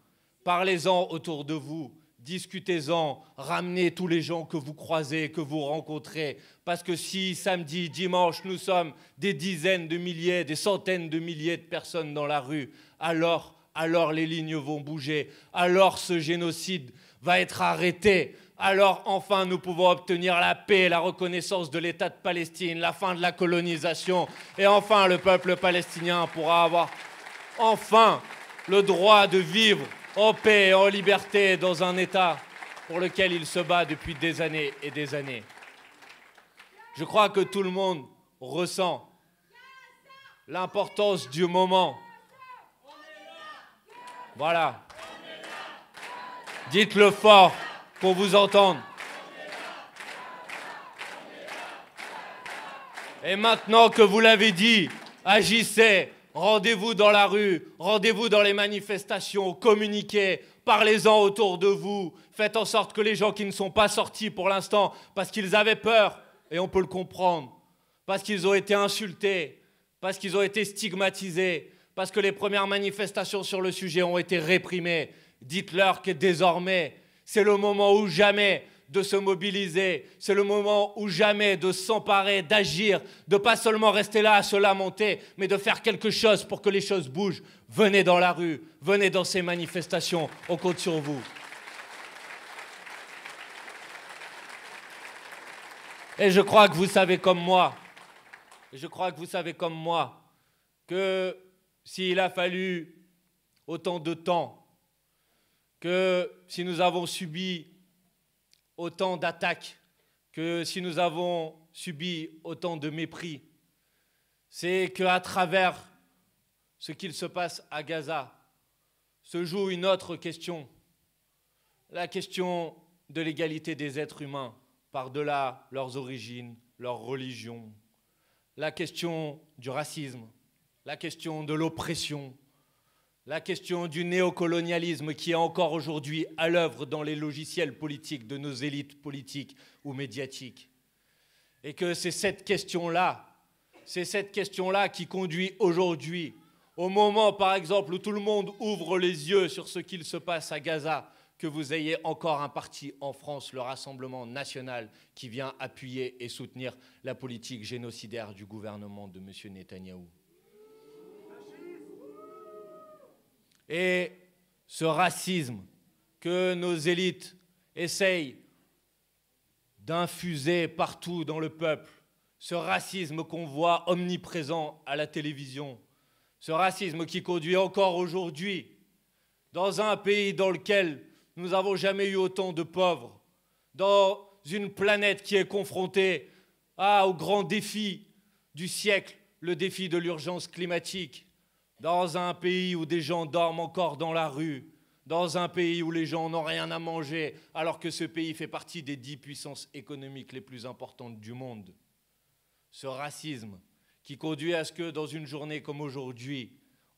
Parlez-en autour de vous, discutez-en, ramenez tous les gens que vous croisez, que vous rencontrez. Parce que si samedi, dimanche, nous sommes des dizaines de milliers, des centaines de milliers de personnes dans la rue, alors les lignes vont bouger, alors ce génocide va être arrêté, alors enfin nous pouvons obtenir la paix, la reconnaissance de l'État de Palestine, la fin de la colonisation, et enfin le peuple palestinien pourra avoir enfin le droit de vivre en paix et en liberté dans un État pour lequel il se bat depuis des années et des années. Je crois que tout le monde ressent l'importance du moment. Voilà. Dites-le fort, qu'on vous entende. Et maintenant que vous l'avez dit, agissez, rendez-vous dans la rue, rendez-vous dans les manifestations, communiquez, parlez-en autour de vous, faites en sorte que les gens qui ne sont pas sortis pour l'instant, parce qu'ils avaient peur, et on peut le comprendre, parce qu'ils ont été insultés, parce qu'ils ont été stigmatisés, parce que les premières manifestations sur le sujet ont été réprimées. Dites-leur que désormais, c'est le moment ou jamais de se mobiliser, c'est le moment ou jamais de s'emparer, d'agir, de pas seulement rester là à se lamenter, mais de faire quelque chose pour que les choses bougent. Venez dans la rue, venez dans ces manifestations, on compte sur vous. Et je crois que vous savez comme moi, que s'il a fallu autant de temps, que si nous avons subi autant d'attaques, que si nous avons subi autant de mépris, c'est qu'à travers ce qu'il se passe à Gaza se joue une autre question, la question de l'égalité des êtres humains par-delà leurs origines, leur religion, la question du racisme, la question de l'oppression, la question du néocolonialisme qui est encore aujourd'hui à l'œuvre dans les logiciels politiques de nos élites politiques ou médiatiques. Et que c'est cette question-là qui conduit aujourd'hui, au moment par exemple où tout le monde ouvre les yeux sur ce qu'il se passe à Gaza, que vous ayez encore un parti en France, le Rassemblement national, qui vient appuyer et soutenir la politique génocidaire du gouvernement de M. Netanyahou. Et ce racisme que nos élites essayent d'infuser partout dans le peuple, ce racisme qu'on voit omniprésent à la télévision, ce racisme qui conduit encore aujourd'hui, dans un pays dans lequel nous n'avons jamais eu autant de pauvres, dans une planète qui est confrontée au grand défi du siècle, le défi de l'urgence climatique, dans un pays où des gens dorment encore dans la rue, dans un pays où les gens n'ont rien à manger, alors que ce pays fait partie des 10 puissances économiques les plus importantes du monde. Ce racisme qui conduit à ce que, dans une journée comme aujourd'hui,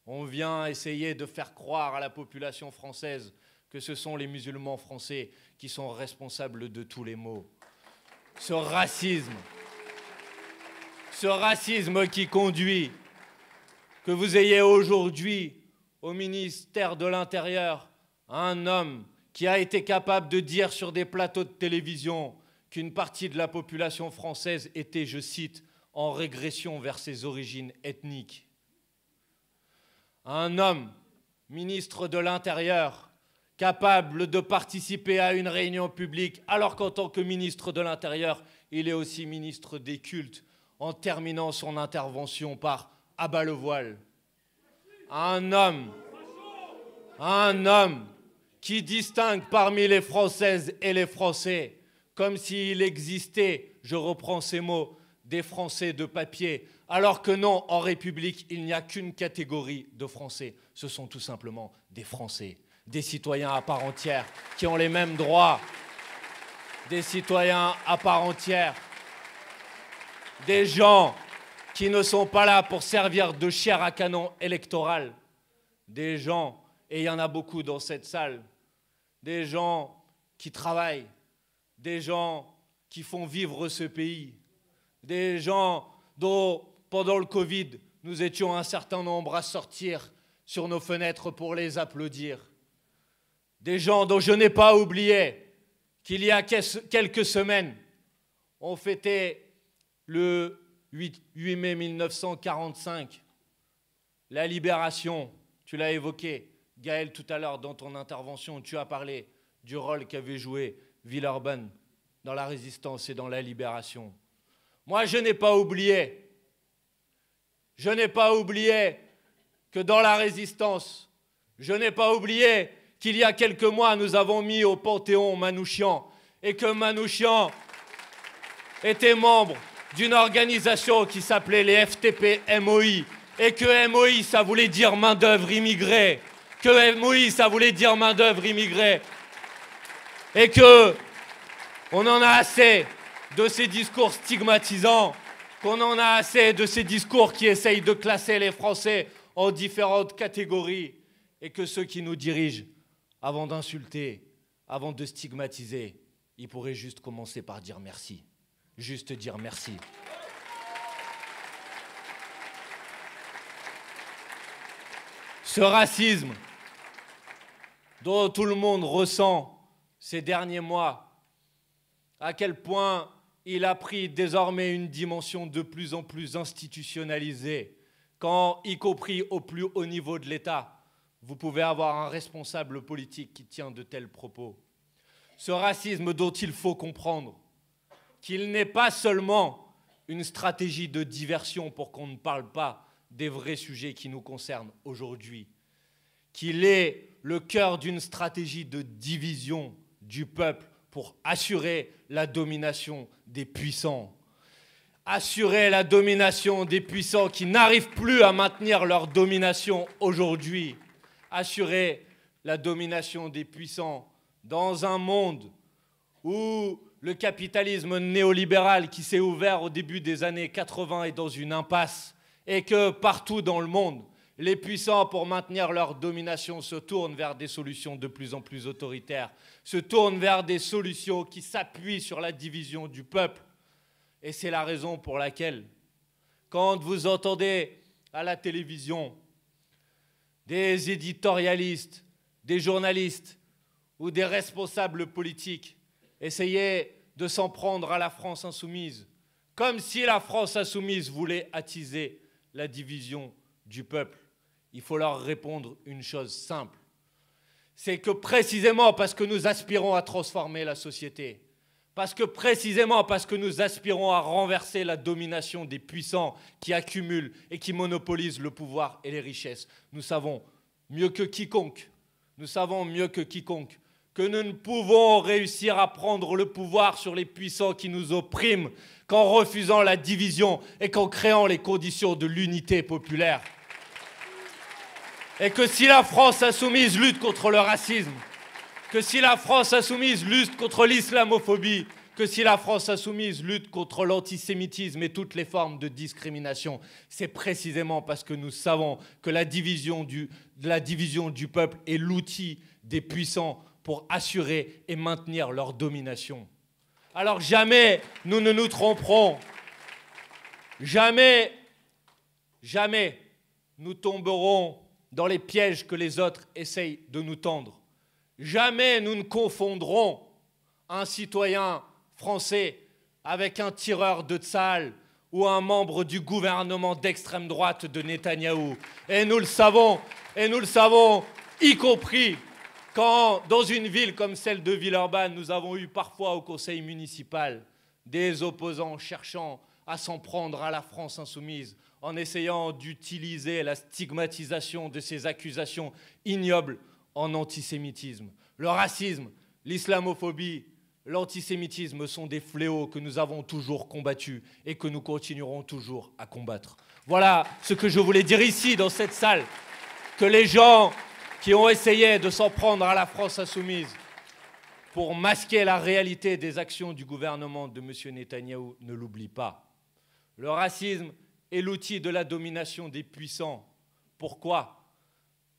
on vient essayer de faire croire à la population française que ce sont les musulmans français qui sont responsables de tous les maux. Ce racisme qui conduit que vous ayez aujourd'hui au ministère de l'Intérieur un homme qui a été capable de dire sur des plateaux de télévision qu'une partie de la population française était, je cite, en régression vers ses origines ethniques. Un homme, ministre de l'Intérieur, capable de participer à une réunion publique, alors qu'en tant que ministre de l'Intérieur, il est aussi ministre des cultes, en terminant son intervention par « abat le voile ». Un homme qui distingue parmi les Françaises et les Français, comme s'il existait, je reprends ces mots, des Français de papier, alors que non, en République, il n'y a qu'une catégorie de Français. Ce sont tout simplement des Français. des citoyens à part entière, qui ont les mêmes droits, des citoyens à part entière, des gens qui ne sont pas là pour servir de chair à canon électorale, des gens, et il y en a beaucoup dans cette salle, des gens qui travaillent, des gens qui font vivre ce pays, des gens dont, pendant le Covid, nous étions un certain nombre à sortir sur nos fenêtres pour les applaudir. Des gens dont je n'ai pas oublié qu'il y a quelques semaines, on fêtait le 8 mai 1945, la libération, tu l'as évoqué, Gaël, tout à l'heure dans ton intervention, tu as parlé du rôle qu'avait joué Villeurbanne dans la résistance et dans la libération. Moi, je n'ai pas oublié que dans la résistance, je n'ai pas oublié qu'il y a quelques mois, nous avons mis au Panthéon Manouchian et que Manouchian était membre d'une organisation qui s'appelait les FTP-MOI et que MOI, ça voulait dire main-d'œuvre immigrée, que MOI, ça voulait dire main-d'œuvre immigrée et que on en a assez de ces discours stigmatisants, qu'on en a assez de ces discours qui essayent de classer les Français en différentes catégories et que ceux qui nous dirigent, avant d'insulter, avant de stigmatiser, ils pourraient juste commencer par dire merci. Juste dire merci. Ce racisme dont tout le monde ressent ces derniers mois, à quel point il a pris désormais une dimension de plus en plus institutionnalisée, quand, y compris au plus haut niveau de l'État, vous pouvez avoir un responsable politique qui tient de tels propos. Ce racisme dont il faut comprendre qu'il n'est pas seulement une stratégie de diversion pour qu'on ne parle pas des vrais sujets qui nous concernent aujourd'hui, qu'il est le cœur d'une stratégie de division du peuple pour assurer la domination des puissants. Assurer la domination des puissants qui n'arrivent plus à maintenir leur domination aujourd'hui. Assurer la domination des puissants dans un monde où le capitalisme néolibéral qui s'est ouvert au début des années 80 est dans une impasse et que partout dans le monde, les puissants, pour maintenir leur domination, se tournent vers des solutions de plus en plus autoritaires, se tournent vers des solutions qui s'appuient sur la division du peuple. Et c'est la raison pour laquelle, quand vous entendez à la télévision des éditorialistes, des journalistes ou des responsables politiques essayer de s'en prendre à la France insoumise, comme si la France insoumise voulait attiser la division du peuple, il faut leur répondre une chose simple. C'est que précisément parce que nous aspirons à transformer la société, précisément parce que nous aspirons à renverser la domination des puissants qui accumulent et qui monopolisent le pouvoir et les richesses, nous savons mieux que quiconque que nous ne pouvons réussir à prendre le pouvoir sur les puissants qui nous oppriment qu'en refusant la division et qu'en créant les conditions de l'unité populaire. Et que si la France insoumise lutte contre le racisme, que si la France insoumise lutte contre l'islamophobie, que si la France insoumise lutte contre l'antisémitisme et toutes les formes de discrimination, c'est précisément parce que nous savons que la division du peuple est l'outil des puissants pour assurer et maintenir leur domination. Alors jamais nous ne nous tromperons, jamais nous tomberons dans les pièges que les autres essayent de nous tendre. Jamais nous ne confondrons un citoyen français avec un tireur de Tsahal ou un membre du gouvernement d'extrême droite de Netanyahou. Et nous le savons, y compris quand, dans une ville comme celle de Villeurbanne, nous avons eu parfois au conseil municipal des opposants cherchant à s'en prendre à la France insoumise, en essayant d'utiliser la stigmatisation de ces accusations ignobles en antisémitisme. Le racisme, l'islamophobie, l'antisémitisme sont des fléaux que nous avons toujours combattus et que nous continuerons toujours à combattre. Voilà ce que je voulais dire ici, dans cette salle, que les gens qui ont essayé de s'en prendre à la France insoumise pour masquer la réalité des actions du gouvernement de M. Netanyahou ne l'oublient pas. Le racisme est l'outil de la domination des puissants. Pourquoi ?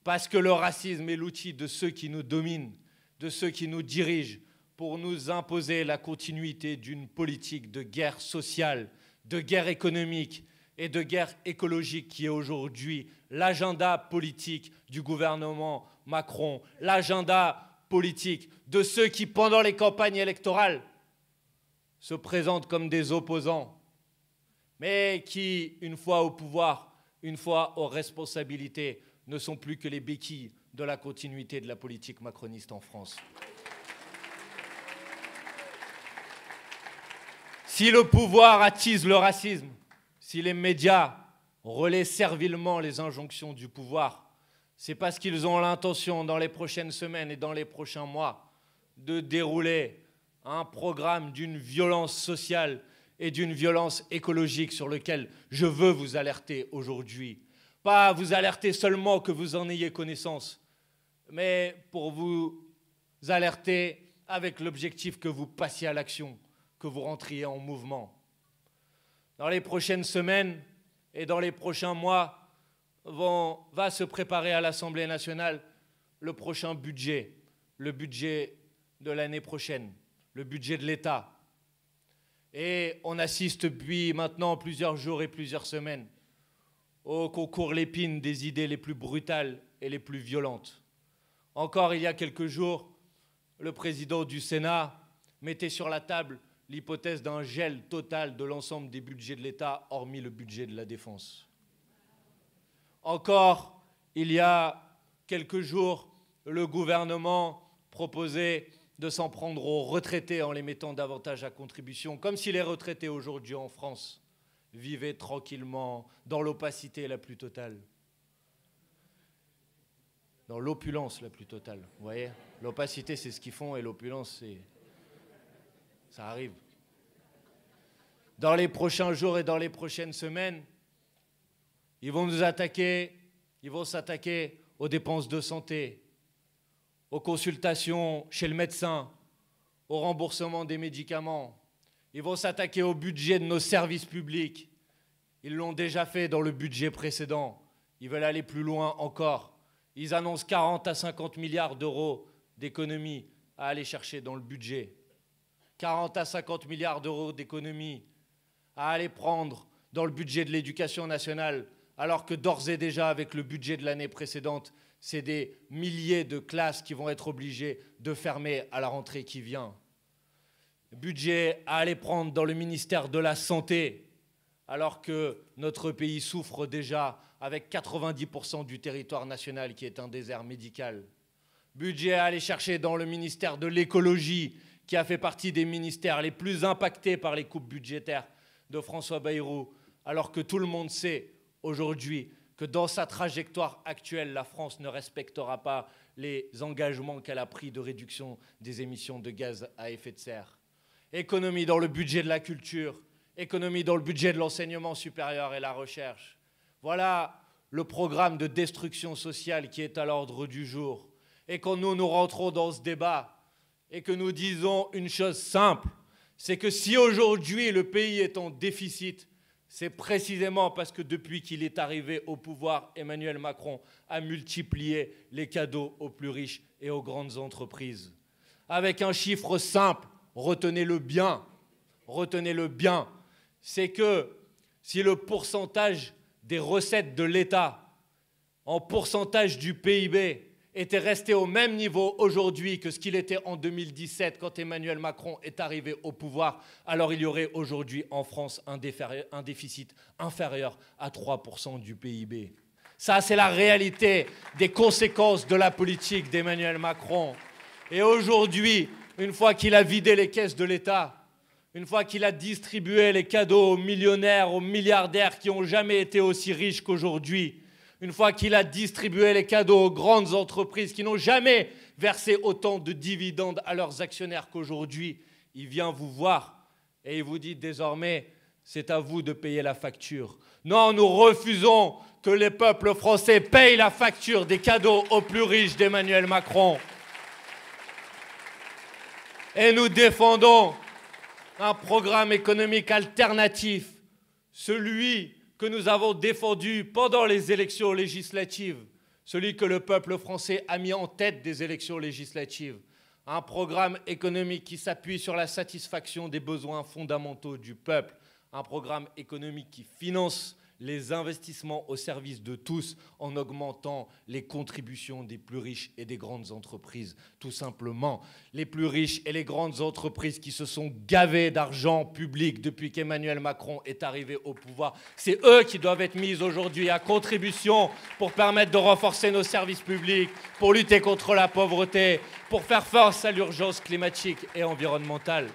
Parce que le racisme est l'outil de ceux qui nous dominent, de ceux qui nous dirigent, pour nous imposer la continuité d'une politique de guerre sociale, de guerre économique et de guerre écologique qui est aujourd'hui l'agenda politique du gouvernement Macron, l'agenda politique de ceux qui, pendant les campagnes électorales, se présentent comme des opposants, mais qui, une fois au pouvoir, une fois aux responsabilités, ne sont plus que les béquilles de la continuité de la politique macroniste en France. Si le pouvoir attise le racisme, si les médias relaient servilement les injonctions du pouvoir, c'est parce qu'ils ont l'intention, dans les prochaines semaines et dans les prochains mois, de dérouler un programme d'une violence sociale et d'une violence écologique sur lequel je veux vous alerter aujourd'hui. Pas vous alerter seulement que vous en ayez connaissance, mais pour vous alerter avec l'objectif que vous passiez à l'action, que vous rentriez en mouvement. Dans les prochaines semaines et dans les prochains mois, va se préparer à l'Assemblée nationale le prochain budget, le budget de l'année prochaine, le budget de l'État. Et on assiste depuis maintenant plusieurs jours et plusieurs semaines au concours l'épine des idées les plus brutales et les plus violentes. Encore il y a quelques jours, le président du Sénat mettait sur la table l'hypothèse d'un gel total de l'ensemble des budgets de l'État, hormis le budget de la Défense. Encore, il y a quelques jours, le gouvernement proposait de s'en prendre aux retraités en les mettant davantage à contribution, comme si les retraités aujourd'hui en France vivaient tranquillement dans l'opacité la plus totale. Dans l'opulence la plus totale, vous voyez ? L'opacité, c'est ce qu'ils font, et l'opulence, ça arrive. Dans les prochains jours et dans les prochaines semaines, ils vont s'attaquer aux dépenses de santé, aux consultations chez le médecin, au remboursement des médicaments. Ils vont s'attaquer au budget de nos services publics. Ils l'ont déjà fait dans le budget précédent. Ils veulent aller plus loin encore. Ils annoncent 40 à 50 milliards d'euros d'économies à aller chercher dans le budget. 40 à 50 milliards d'euros d'économies à aller prendre dans le budget de l'éducation nationale, alors que d'ores et déjà, avec le budget de l'année précédente, c'est des milliers de classes qui vont être obligées de fermer à la rentrée qui vient. Budget à aller prendre dans le ministère de la Santé, alors que notre pays souffre déjà avec 90% du territoire national qui est un désert médical. Budget à aller chercher dans le ministère de l'Écologie, qui a fait partie des ministères les plus impactés par les coupes budgétaires de François Bayrou, alors que tout le monde sait aujourd'hui que dans sa trajectoire actuelle, la France ne respectera pas les engagements qu'elle a pris de réduction des émissions de gaz à effet de serre. Économie dans le budget de la culture, économie dans le budget de l'enseignement supérieur et la recherche. Voilà le programme de destruction sociale qui est à l'ordre du jour. Et quand nous rentrons dans ce débat et que nous disons une chose simple, c'est que si aujourd'hui le pays est en déficit, c'est précisément parce que depuis qu'il est arrivé au pouvoir, Emmanuel Macron a multiplié les cadeaux aux plus riches et aux grandes entreprises. Avec un chiffre simple, retenez-le bien, c'est que si le pourcentage des recettes de l'État en pourcentage du PIB était resté au même niveau aujourd'hui que ce qu'il était en 2017 quand Emmanuel Macron est arrivé au pouvoir, alors il y aurait aujourd'hui en France un déficit inférieur à 3% du PIB. Ça, c'est la réalité des conséquences de la politique d'Emmanuel Macron. Et aujourd'hui, une fois qu'il a vidé les caisses de l'État, une fois qu'il a distribué les cadeaux aux millionnaires, aux milliardaires qui n'ont jamais été aussi riches qu'aujourd'hui, une fois qu'il a distribué les cadeaux aux grandes entreprises qui n'ont jamais versé autant de dividendes à leurs actionnaires qu'aujourd'hui, il vient vous voir et il vous dit désormais, c'est à vous de payer la facture. Non, nous refusons que les peuples français payent la facture des cadeaux aux plus riches d'Emmanuel Macron. Et nous défendons un programme économique alternatif, celui que nous avons défendu pendant les élections législatives, celui que le peuple français a mis en tête des élections législatives. Un programme économique qui s'appuie sur la satisfaction des besoins fondamentaux du peuple. Un programme économique qui finance les investissements au service de tous en augmentant les contributions des plus riches et des grandes entreprises. Tout simplement, les plus riches et les grandes entreprises qui se sont gavés d'argent public depuis qu'Emmanuel Macron est arrivé au pouvoir, c'est eux qui doivent être mis aujourd'hui à contribution pour permettre de renforcer nos services publics, pour lutter contre la pauvreté, pour faire face à l'urgence climatique et environnementale.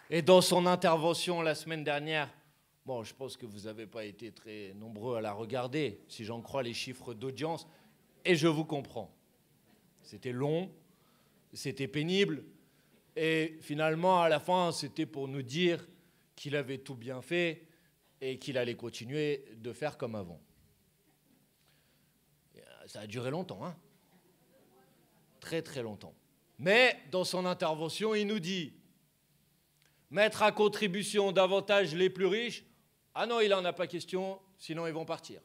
Et dans son intervention la semaine dernière, bon, je pense que vous n'avez pas été très nombreux à la regarder, si j'en crois les chiffres d'audience, et je vous comprends. C'était long, c'était pénible, et finalement, à la fin, c'était pour nous dire qu'il avait tout bien fait et qu'il allait continuer de faire comme avant. Ça a duré longtemps, hein ? Très, très longtemps. Mais dans son intervention, il nous dit mettre à contribution davantage les plus riches. Ah non, il n'en a pas question, sinon ils vont partir.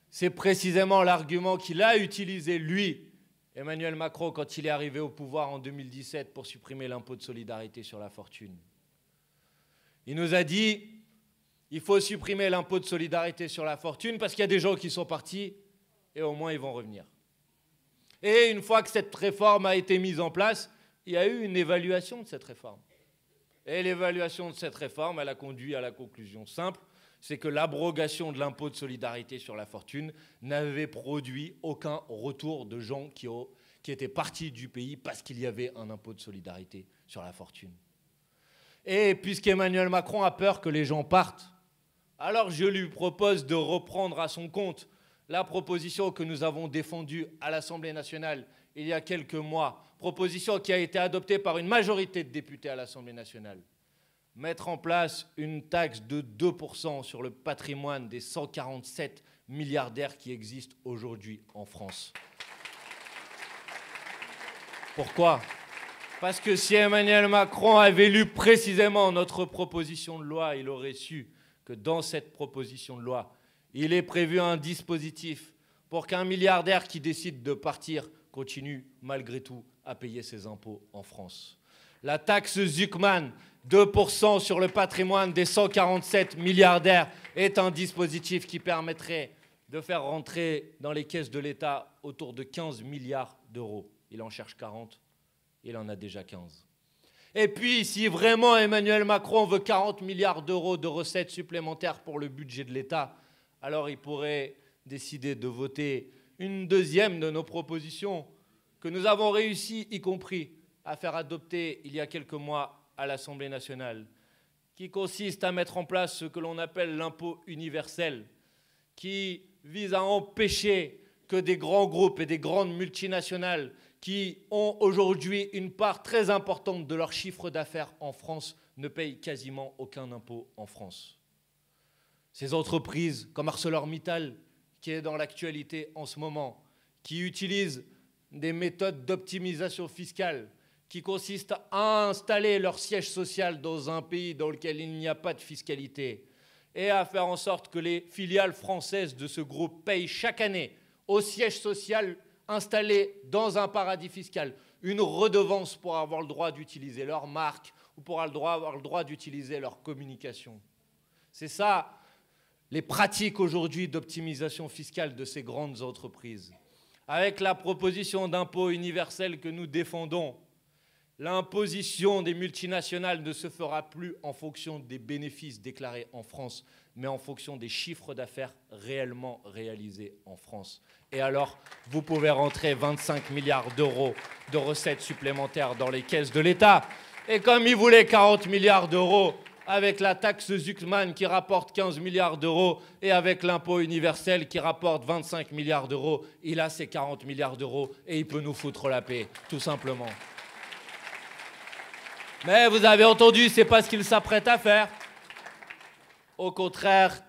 C'est précisément l'argument qu'il a utilisé, lui, Emmanuel Macron, quand il est arrivé au pouvoir en 2017 pour supprimer l'impôt de solidarité sur la fortune. Il nous a dit, il faut supprimer l'impôt de solidarité sur la fortune parce qu'il y a des gens qui sont partis et au moins ils vont revenir. Et une fois que cette réforme a été mise en place, il y a eu une évaluation de cette réforme. Et l'évaluation de cette réforme, elle a conduit à la conclusion simple, c'est que l'abrogation de l'impôt de solidarité sur la fortune n'avait produit aucun retour de gens qui étaient partis du pays parce qu'il y avait un impôt de solidarité sur la fortune. Et puisqu'Emmanuel Macron a peur que les gens partent, alors je lui propose de reprendre à son compte la proposition que nous avons défendue à l'Assemblée nationale il y a quelques mois, proposition qui a été adoptée par une majorité de députés à l'Assemblée nationale. Mettre en place une taxe de 2% sur le patrimoine des 147 milliardaires qui existent aujourd'hui en France. Pourquoi ? Parce que si Emmanuel Macron avait lu précisément notre proposition de loi, il aurait su que dans cette proposition de loi, il est prévu un dispositif pour qu'un milliardaire qui décide de partir continue malgré tout à payer ses impôts en France. La taxe Zuckman, 2% sur le patrimoine des 147 milliardaires, est un dispositif qui permettrait de faire rentrer dans les caisses de l'État autour de 15 milliards d'euros. Il en cherche 40, il en a déjà 15. Et puis, si vraiment Emmanuel Macron veut 40 milliards d'euros de recettes supplémentaires pour le budget de l'État, alors il pourrait décider de voter une deuxième de nos propositions que nous avons réussi, y compris, à faire adopter il y a quelques mois à l'Assemblée nationale, qui consiste à mettre en place ce que l'on appelle l'impôt universel, qui vise à empêcher que des grands groupes et des grandes multinationales qui ont aujourd'hui une part très importante de leur chiffre d'affaires en France ne payent quasiment aucun impôt en France. Ces entreprises comme ArcelorMittal, qui est dans l'actualité en ce moment, qui utilisent des méthodes d'optimisation fiscale qui consistent à installer leur siège social dans un pays dans lequel il n'y a pas de fiscalité et à faire en sorte que les filiales françaises de ce groupe payent chaque année au siège social installé dans un paradis fiscal une redevance pour avoir le droit d'utiliser leur marque ou pour avoir le droit d'utiliser leur communication. C'est ça les pratiques aujourd'hui d'optimisation fiscale de ces grandes entreprises. Avec la proposition d'impôt universel que nous défendons, l'imposition des multinationales ne se fera plus en fonction des bénéfices déclarés en France, mais en fonction des chiffres d'affaires réellement réalisés en France. Et alors, vous pouvez rentrer 25 milliards d'euros de recettes supplémentaires dans les caisses de l'État. Et comme il voulait 40 milliards d'euros, avec la taxe Zuckman qui rapporte 15 milliards d'euros et avec l'impôt universel qui rapporte 25 milliards d'euros, il a ses 40 milliards d'euros et il peut nous foutre la paix, tout simplement. Mais vous avez entendu, c'est pas ce qu'il s'apprête à faire. Au contraire,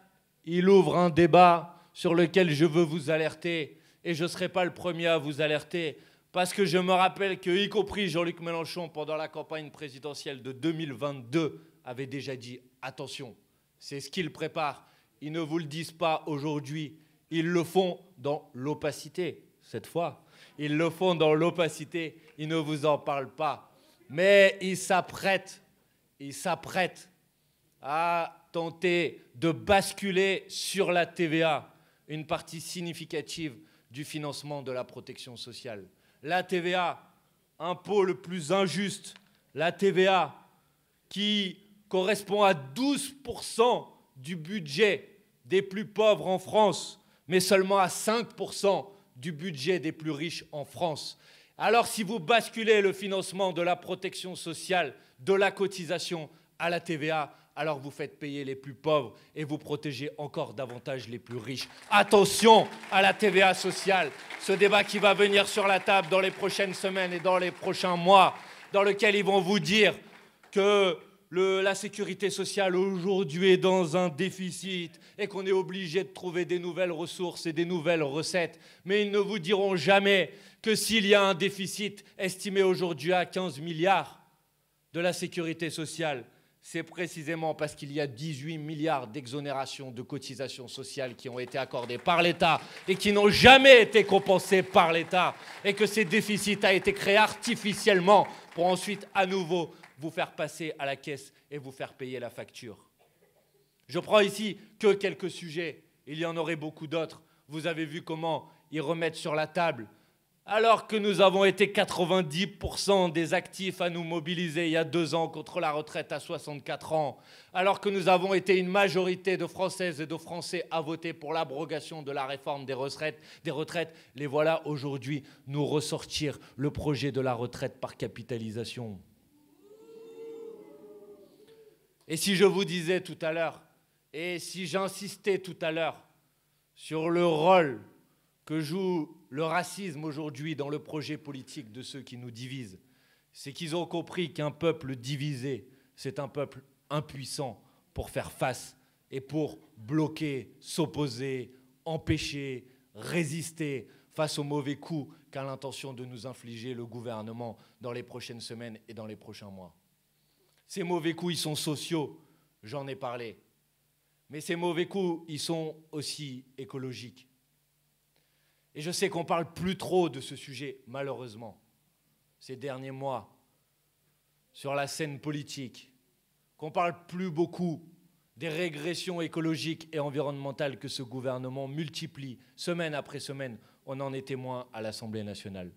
il ouvre un débat sur lequel je veux vous alerter. Et je ne serai pas le premier à vous alerter. Parce que je me rappelle que, y compris Jean-Luc Mélenchon, pendant la campagne présidentielle de 2022, avait déjà dit « Attention, c'est ce qu'ils préparent. Ils ne vous le disent pas aujourd'hui. Ils le font dans l'opacité, cette fois. Ils le font dans l'opacité. Ils ne vous en parlent pas. Mais ils s'apprêtent à tenter de basculer sur la TVA, une partie significative du financement de la protection sociale. La TVA, impôt le plus injuste, la TVA qui correspond à 12% du budget des plus pauvres en France, mais seulement à 5% du budget des plus riches en France. Alors si vous basculez le financement de la protection sociale, de la cotisation à la TVA, alors vous faites payer les plus pauvres et vous protégez encore davantage les plus riches. Attention à la TVA sociale, ce débat qui va venir sur la table dans les prochaines semaines et dans les prochains mois, dans lequel ils vont vous dire que la sécurité sociale aujourd'hui est dans un déficit et qu'on est obligé de trouver des nouvelles ressources et des nouvelles recettes. Mais ils ne vous diront jamais que s'il y a un déficit estimé aujourd'hui à 15 milliards de la sécurité sociale, c'est précisément parce qu'il y a 18 milliards d'exonérations de cotisations sociales qui ont été accordées par l'État et qui n'ont jamais été compensées par l'État et que ces déficits ont été créés artificiellement pour ensuite à nouveau vous faire passer à la caisse et vous faire payer la facture. Je prends ici que quelques sujets, il y en aurait beaucoup d'autres. Vous avez vu comment ils remettent sur la table, alors que nous avons été 90% des actifs à nous mobiliser il y a 2 ans contre la retraite à 64 ans, alors que nous avons été une majorité de Françaises et de Français à voter pour l'abrogation de la réforme des retraites, les voilà aujourd'hui nous ressortir le projet de la retraite par capitalisation. Et si je vous disais tout à l'heure, et si j'insistais tout à l'heure sur le rôle que joue le racisme aujourd'hui dans le projet politique de ceux qui nous divisent, c'est qu'ils ont compris qu'un peuple divisé, c'est un peuple impuissant pour faire face et pour bloquer, s'opposer, empêcher, résister face aux mauvais coups qu'a l'intention de nous infliger le gouvernement dans les prochaines semaines et dans les prochains mois. Ces mauvais coups, ils sont sociaux, j'en ai parlé. Mais ces mauvais coups, ils sont aussi écologiques. Et je sais qu'on ne parle plus trop de ce sujet, malheureusement, ces derniers mois, sur la scène politique, qu'on ne parle plus beaucoup des régressions écologiques et environnementales que ce gouvernement multiplie semaine après semaine. On en est témoin à l'Assemblée nationale.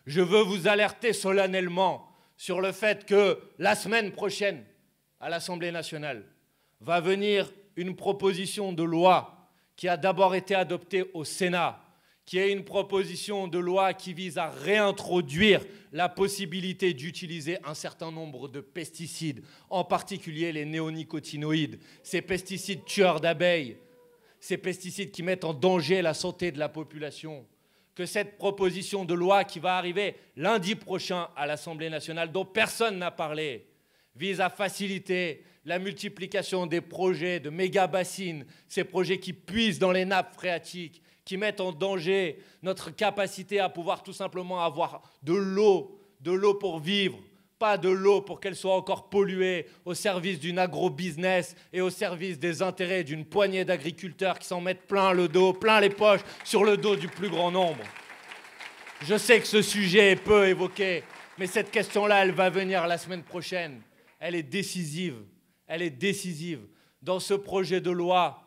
Je veux vous alerter solennellement sur le fait que la semaine prochaine, à l'Assemblée nationale, va venir une proposition de loi qui a d'abord été adoptée au Sénat, qui est une proposition de loi qui vise à réintroduire la possibilité d'utiliser un certain nombre de pesticides, en particulier les néonicotinoïdes, ces pesticides tueurs d'abeilles, ces pesticides qui mettent en danger la santé de la population. Que cette proposition de loi qui va arriver lundi prochain à l'Assemblée nationale, dont personne n'a parlé, vise à faciliter la multiplication des projets de méga-bassines, ces projets qui puisent dans les nappes phréatiques, qui mettent en danger notre capacité à pouvoir tout simplement avoir de l'eau pour vivre, pas de l'eau pour qu'elle soit encore polluée au service d'une agro-business et au service des intérêts d'une poignée d'agriculteurs qui s'en mettent plein le dos, plein les poches, sur le dos du plus grand nombre. Je sais que ce sujet est peu évoqué, mais cette question-là, elle va venir la semaine prochaine. Elle est décisive. Elle est décisive. Dans ce projet de loi,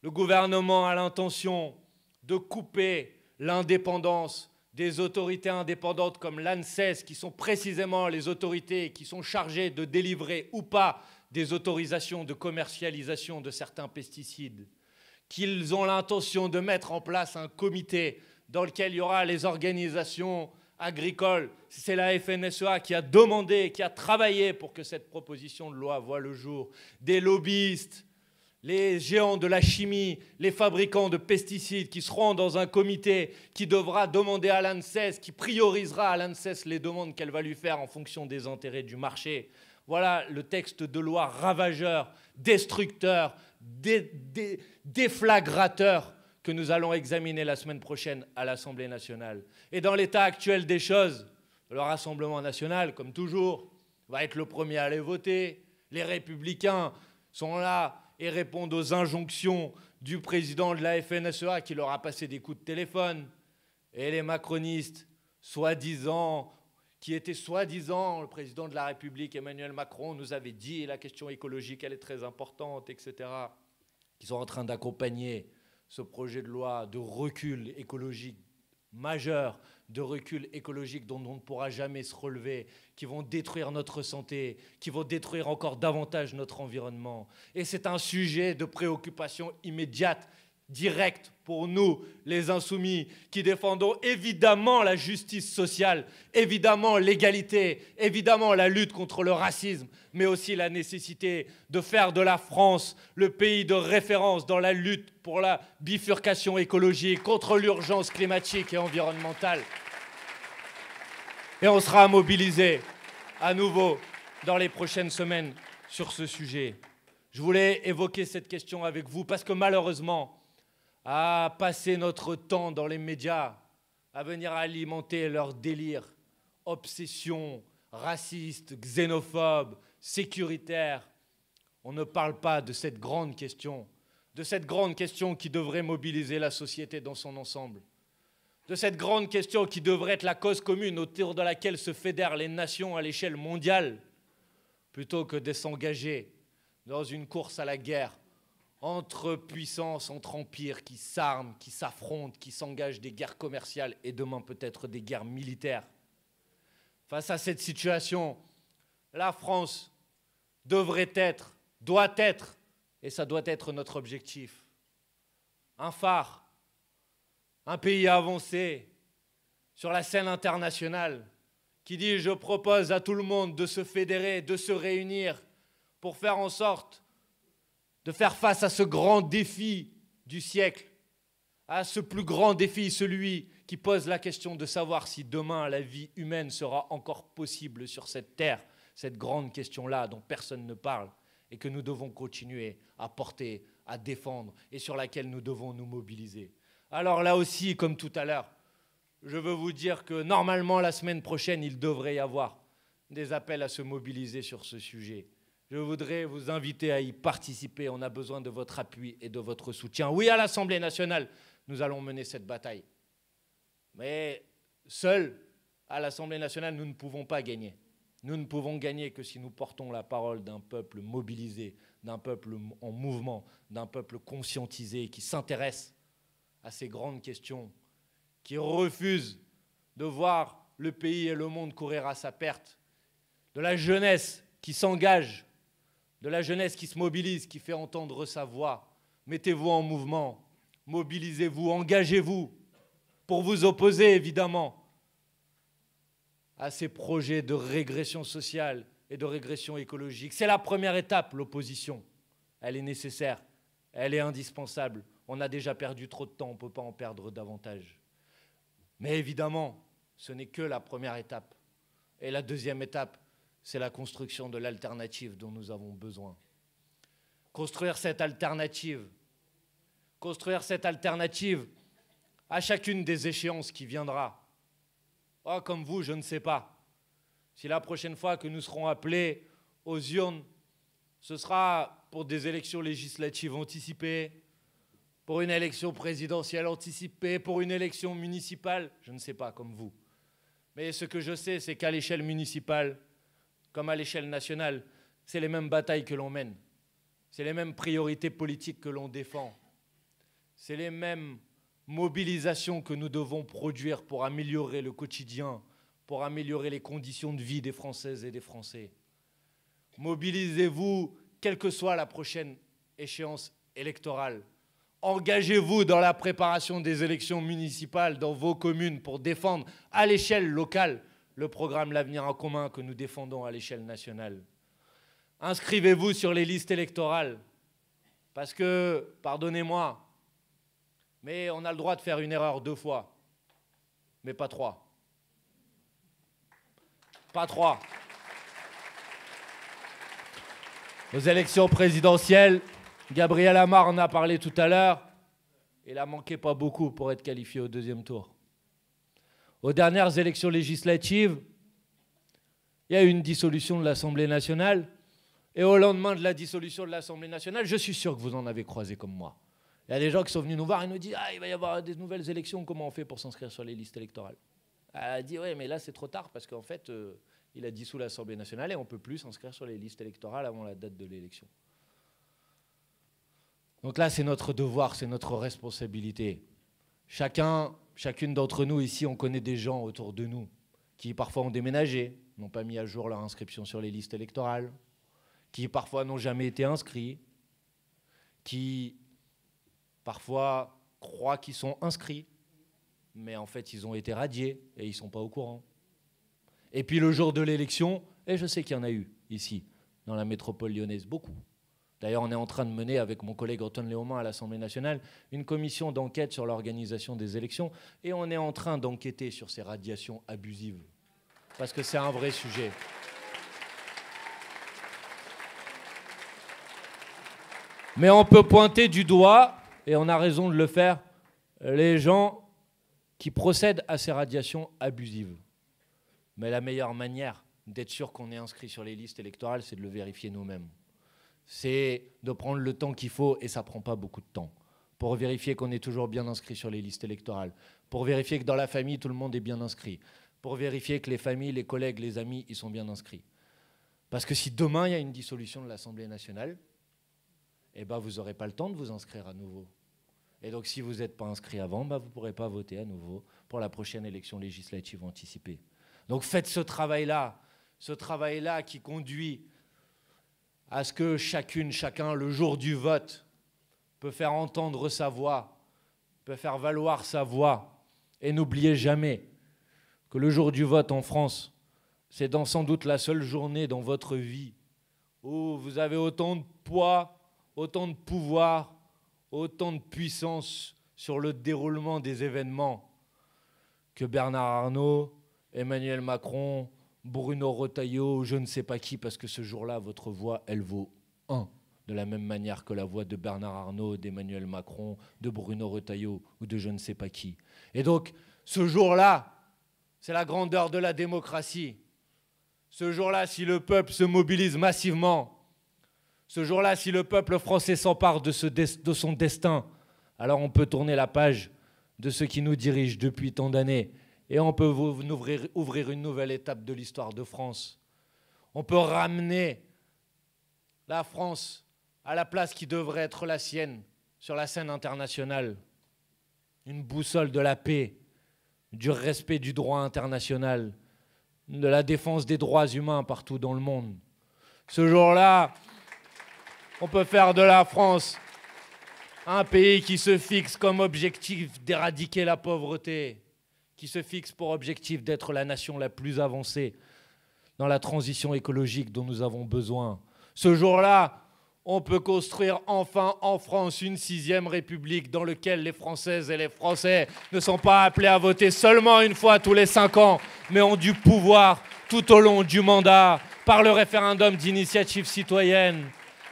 le gouvernement a l'intention de couper l'indépendance des autorités indépendantes comme l'ANSES, qui sont précisément les autorités qui sont chargées de délivrer ou pas des autorisations de commercialisation de certains pesticides, qu'ils ont l'intention de mettre en place un comité dans lequel il y aura les organisations agricoles. C'est la FNSEA qui a demandé, qui a travaillé pour que cette proposition de loi voie le jour, des lobbyistes, les géants de la chimie, les fabricants de pesticides qui seront dans un comité qui devra demander à l'ANSES, qui priorisera à l'ANSES les demandes qu'elle va lui faire en fonction des intérêts du marché. Voilà le texte de loi ravageur, destructeur, déflagrateur que nous allons examiner la semaine prochaine à l'Assemblée nationale. Et dans l'état actuel des choses, le Rassemblement national, comme toujours, va être le premier à aller voter. Les Républicains sont là et répondent aux injonctions du président de la FNSEA qui leur a passé des coups de téléphone. Et les macronistes, soi-disant, qui étaient soi-disant, le président de la République, Emmanuel Macron, nous avait dit la question écologique, elle est très importante, etc., qui sont en train d'accompagner ce projet de loi de recul écologique majeur, de recul écologique dont on ne pourra jamais se relever, qui vont détruire notre santé, qui vont détruire encore davantage notre environnement. Et c'est un sujet de préoccupation immédiate, directe pour nous, les insoumis, qui défendons évidemment la justice sociale, évidemment l'égalité, évidemment la lutte contre le racisme, mais aussi la nécessité de faire de la France le pays de référence dans la lutte pour la bifurcation écologique, contre l'urgence climatique et environnementale. Et on sera mobilisés à nouveau dans les prochaines semaines sur ce sujet. Je voulais évoquer cette question avec vous parce que malheureusement, à passer notre temps dans les médias, à venir alimenter leur délire, obsession, raciste, xénophobe, sécuritaire. On ne parle pas de cette grande question qui devrait mobiliser la société dans son ensemble, de cette grande question qui devrait être la cause commune autour de laquelle se fédèrent les nations à l'échelle mondiale, plutôt que de s'engager dans une course à la guerre entre puissances, entre empires qui s'arment, qui s'affrontent, qui s'engagent des guerres commerciales et demain peut-être des guerres militaires. Face à cette situation, la France devrait être, doit être, et ça doit être notre objectif, un phare, un pays avancé sur la scène internationale qui dit « je propose à tout le monde de se fédérer, de se réunir pour faire en sorte de faire face à ce grand défi du siècle, à ce plus grand défi, celui qui pose la question de savoir si demain la vie humaine sera encore possible sur cette terre, cette grande question-là dont personne ne parle et que nous devons continuer à porter, à défendre et sur laquelle nous devons nous mobiliser. Alors là aussi, comme tout à l'heure, je veux vous dire que normalement la semaine prochaine, il devrait y avoir des appels à se mobiliser sur ce sujet. Je voudrais vous inviter à y participer. On a besoin de votre appui et de votre soutien. Oui, à l'Assemblée nationale, nous allons mener cette bataille. Mais seuls, à l'Assemblée nationale, nous ne pouvons pas gagner. Nous ne pouvons gagner que si nous portons la parole d'un peuple mobilisé, d'un peuple en mouvement, d'un peuple conscientisé qui s'intéresse à ces grandes questions, qui refuse de voir le pays et le monde courir à sa perte, de la jeunesse qui s'engage, de la jeunesse qui se mobilise, qui fait entendre sa voix. Mettez-vous en mouvement, mobilisez-vous, engagez-vous pour vous opposer évidemment à ces projets de régression sociale et de régression écologique. C'est la première étape, l'opposition. Elle est nécessaire, elle est indispensable. On a déjà perdu trop de temps, on ne peut pas en perdre davantage. Mais évidemment, ce n'est que la première étape. Et la deuxième étape, c'est la construction de l'alternative dont nous avons besoin. Construire cette alternative à chacune des échéances qui viendra. Oh, comme vous, je ne sais pas. Si la prochaine fois que nous serons appelés aux urnes, ce sera pour des élections législatives anticipées, pour une élection présidentielle anticipée, pour une élection municipale, je ne sais pas, comme vous. Mais ce que je sais, c'est qu'à l'échelle municipale, comme à l'échelle nationale, c'est les mêmes batailles que l'on mène. C'est les mêmes priorités politiques que l'on défend. C'est les mêmes mobilisations que nous devons produire pour améliorer le quotidien, pour améliorer les conditions de vie des Françaises et des Français. Mobilisez-vous, quelle que soit la prochaine échéance électorale. Engagez-vous dans la préparation des élections municipales dans vos communes pour défendre à l'échelle locale le programme L'Avenir en commun que nous défendons à l'échelle nationale. Inscrivez-vous sur les listes électorales. Parce que, pardonnez-moi, mais on a le droit de faire une erreur 2 fois, mais pas 3. Pas 3. Aux élections présidentielles, Gabriel Amar en a parlé tout à l'heure, il a manqué pas beaucoup pour être qualifié au 2e tour. Aux dernières élections législatives, il y a eu une dissolution de l'Assemblée nationale. Et au lendemain de la dissolution de l'Assemblée nationale, je suis sûr que vous en avez croisé comme moi. Il y a des gens qui sont venus nous voir et nous disent « Ah, il va y avoir des nouvelles élections, comment on fait pour s'inscrire sur les listes électorales ?» Elle a dit « Oui, mais là, c'est trop tard parce qu'en fait, il a dissous l'Assemblée nationale et on ne peut plus s'inscrire sur les listes électorales avant la date de l'élection. » Donc là, c'est notre devoir, c'est notre responsabilité. Chacune d'entre nous ici, on connaît des gens autour de nous qui parfois ont déménagé, n'ont pas mis à jour leur inscription sur les listes électorales, qui parfois n'ont jamais été inscrits, qui parfois croient qu'ils sont inscrits, mais en fait ils ont été radiés et ils ne sont pas au courant. Et puis le jour de l'élection, et je sais qu'il y en a eu ici, dans la métropole lyonnaise, beaucoup. D'ailleurs, on est en train de mener avec mon collègue Antoine Léaumont à l'Assemblée nationale une commission d'enquête sur l'organisation des élections et on est en train d'enquêter sur ces radiations abusives. Parce que c'est un vrai sujet. Mais on peut pointer du doigt, et on a raison de le faire, les gens qui procèdent à ces radiations abusives. Mais la meilleure manière d'être sûr qu'on est inscrit sur les listes électorales, c'est de le vérifier nous-mêmes. C'est de prendre le temps qu'il faut, et ça ne prend pas beaucoup de temps, pour vérifier qu'on est toujours bien inscrit sur les listes électorales, pour vérifier que dans la famille, tout le monde est bien inscrit, pour vérifier que les familles, les collègues, les amis, ils sont bien inscrits. Parce que si demain, il y a une dissolution de l'Assemblée nationale, eh ben, vous n'aurez pas le temps de vous inscrire à nouveau. Et donc, si vous n'êtes pas inscrit avant, ben, vous ne pourrez pas voter à nouveau pour la prochaine élection législative anticipée. Donc, faites ce travail-là qui conduit à ce que chacun, le jour du vote, peut faire entendre sa voix, peut faire valoir sa voix. Et n'oubliez jamais que le jour du vote en France, c'est sans doute la seule journée dans votre vie où vous avez autant de poids, autant de pouvoir, autant de puissance sur le déroulement des événements que Bernard Arnault, Emmanuel Macron, Bruno Retailleau, je ne sais pas qui, parce que ce jour-là, votre voix, elle vaut 1, de la même manière que la voix de Bernard Arnault, d'Emmanuel Macron, de Bruno Retailleau ou de je ne sais pas qui. Et donc, ce jour-là, c'est la grandeur de la démocratie. Ce jour-là, si le peuple se mobilise massivement, ce jour-là, si le peuple français s'empare de son destin, alors on peut tourner la page de ceux qui nous dirigent depuis tant d'années et on peut ouvrir une nouvelle étape de l'histoire de France. On peut ramener la France à la place qui devrait être la sienne sur la scène internationale. Une boussole de la paix, du respect du droit international, de la défense des droits humains partout dans le monde. Ce jour-là, on peut faire de la France un pays qui se fixe comme objectif d'éradiquer la pauvreté, qui se fixe pour objectif d'être la nation la plus avancée dans la transition écologique dont nous avons besoin. Ce jour-là, on peut construire enfin en France une 6e République dans laquelle les Françaises et les Français ne sont pas appelés à voter seulement une fois tous les 5 ans, mais ont du pouvoir tout au long du mandat, par le référendum d'initiative citoyenne,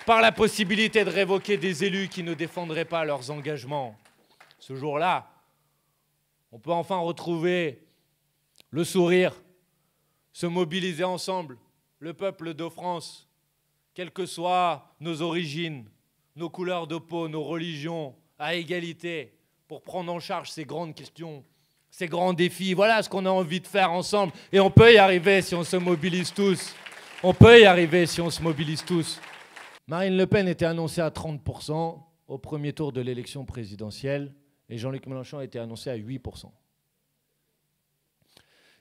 par la possibilité de révoquer des élus qui ne défendraient pas leurs engagements. Ce jour-là, on peut enfin retrouver le sourire, se mobiliser ensemble, le peuple de France, quelles que soient nos origines, nos couleurs de peau, nos religions, à égalité, pour prendre en charge ces grandes questions, ces grands défis. Voilà ce qu'on a envie de faire ensemble. Et on peut y arriver si on se mobilise tous. On peut y arriver si on se mobilise tous. Marine Le Pen était annoncée à 30% au premier tour de l'élection présidentielle et Jean-Luc Mélenchon a été annoncé à 8%.